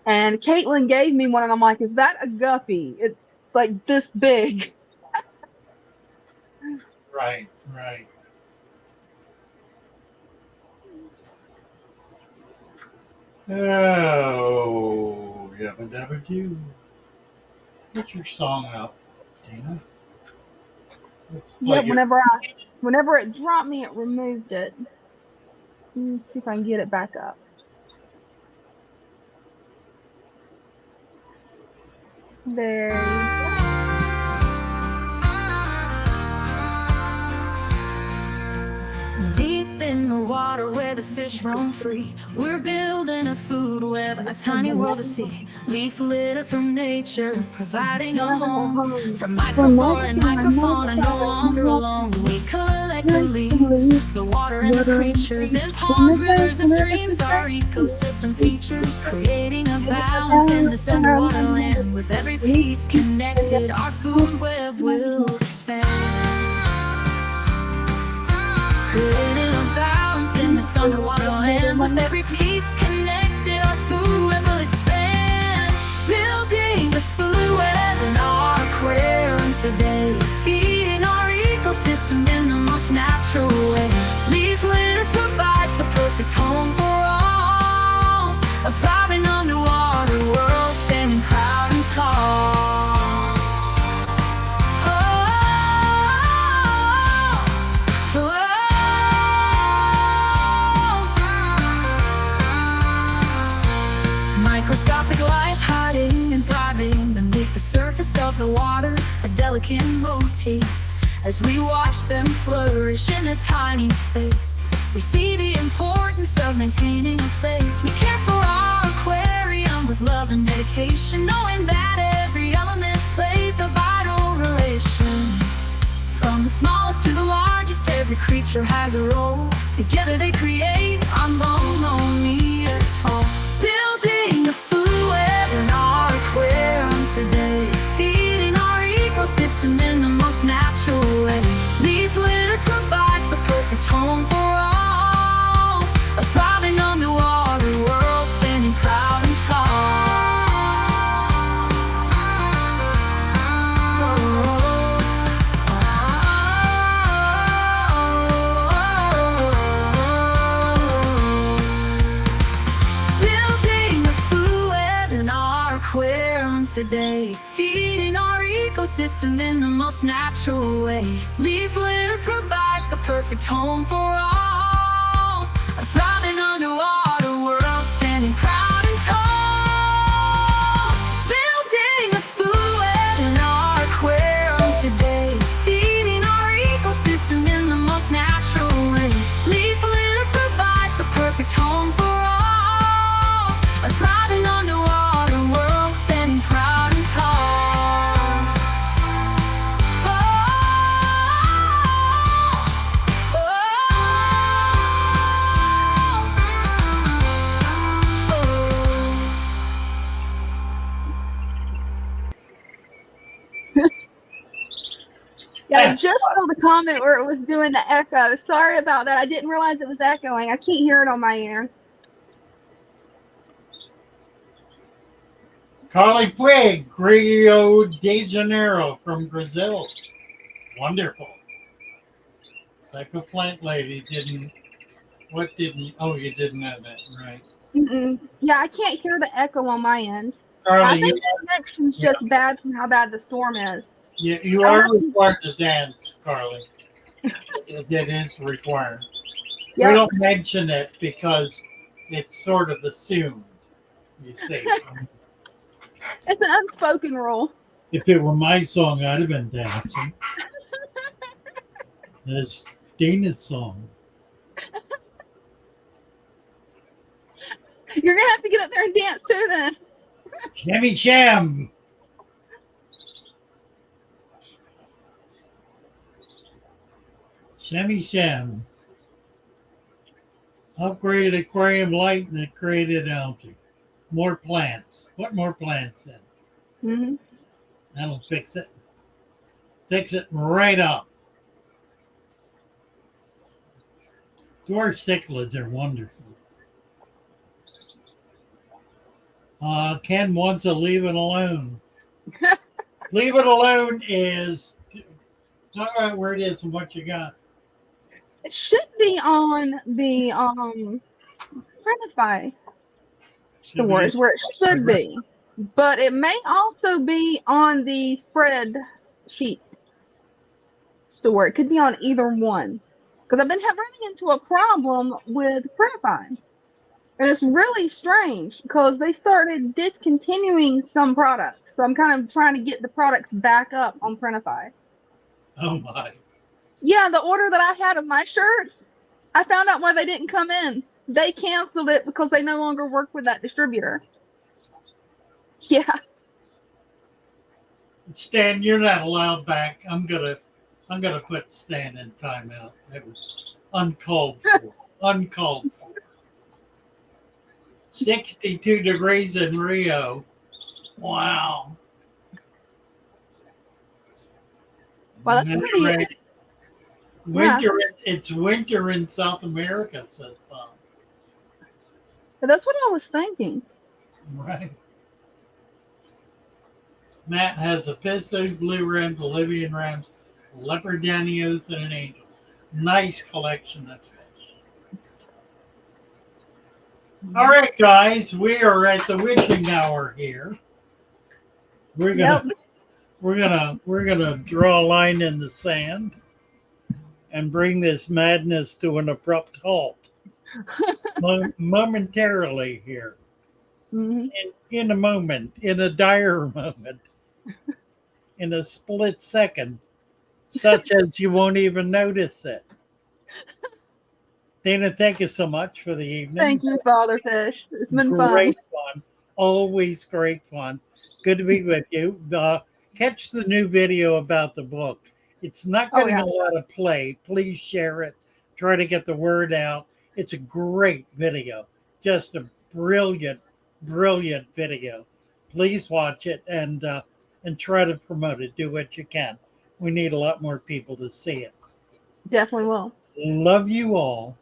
And Caitlin gave me one, and I'm like, "Is that a guppy? It's like this big." Right, right. Oh, yabba dabba doo. Put your song up, Dina. Let's play Yeah, your. whenever it dropped me, it removed it. Let's see if I can get it back up. There you go. Deep in the water where the fish roam free, we're building a food web, a tiny world to see. Leaf litter from nature, providing a home. From microflora and microfauna, no longer alone. We collect the leaves, the water and the creatures in ponds, rivers and streams. Our ecosystem features, creating a balance in this underwater land. With every piece connected, our food web will expand. Creating a balance in this underwater land. With every piece connected, our food web will expand. Building the food web in our aquarium today, feeding our ecosystem in the most natural way. Leaf litter provides the perfect home for all, a thriving underwater world standing proud and tall. Microscopic life hiding and thriving beneath the surface of the water, a delicate motif. As we watch them flourish in a tiny space, we see the importance of maintaining a place. We care for our aquarium with love and dedication, knowing that every element plays a vital relation. From the smallest to the largest, every creature has a role. Together they create our harmonious home. Building the food web in our aquarium today, feeding our ecosystem in the most natural way. Leaf litter provides the perfect home for all, a thriving underwater world standing proud and tall. Aquarium today, feeding our ecosystem in the most natural way. Leaf litter provides the perfect home for all, a thriving underwater world standing proud and tall. Building a food web in our aquarium today, feeding our ecosystem in the most natural way. Leaf litter provides the perfect home for all, a thriving underwater world standing proud and tall. Oh, oh, oh. Yeah, I That's just saw the comment where it was doing the echo. Sorry about that. I didn't realize it was echoing. I can't hear it on my ear. Carly Puig, Rio de Janeiro from Brazil. Wonderful. Psycho Plant Lady didn't. What didn't? Oh, you didn't know that, right? Mm-mm. Yeah, I can't hear the echo on my end. I Carly, think the connection's just bad from how bad the storm is. you I'll are have to, required to dance, Carly. It is required. We yep. don't mention it because it's sort of assumed, you see. It's an unspoken rule. If it were my song, I'd have been dancing. It's Dina's song. You're gonna have to get up there and dance too then. Shammy Sham. Shammy Sham. Upgraded aquarium light and it created algae. More plants. Put more plants in. Mm-hmm. That'll fix it. Fix it right up. Dwarf cichlids are wonderful. Ken wants to leave it alone. Leave it alone is talk about where it is and what you got. It should be on the Printify stores where it should be, but it may also be on the spreadsheet store. It could be on either one because I've been running into a problem with Printify, and it's really strange because they started discontinuing some products. So I'm kind of trying to get the products back up on Printify. Oh my. Yeah, the order that I had of my shirts, I found out why they didn't come in. They canceled it because they no longer work with that distributor. Yeah. Stan, you're not allowed back. I'm gonna put Stan in timeout. That was uncalled for. Uncalled for. 62 degrees in Rio. Wow. Well, that's pretty. Right. Winter. Yeah. It's winter in South America, says Bob. That's what I was thinking. Right. Matt has a Pistos, blue rams, Bolivian rams, leopard danios, and an angel. Nice collection of fish. All right, guys, we are at the witching hour here. We're gonna draw a line in the sand and bring this madness to an abrupt halt momentarily here. Mm-hmm. In a moment, in a dire moment, in a split second, such as you won't even notice it. Dina, thank you so much for the evening. Thank you, Father Fish. It's been great fun. Always great fun. Good to be with you. Catch the new video about the book. It's not getting a lot of play. Please share it. Try to get the word out. It's a great video. Just a brilliant video. Please watch it and try to promote it. Do what you can. We need a lot more people to see it. Definitely will. Love you all.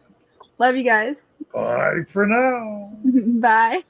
Love you guys. Bye for now. Bye.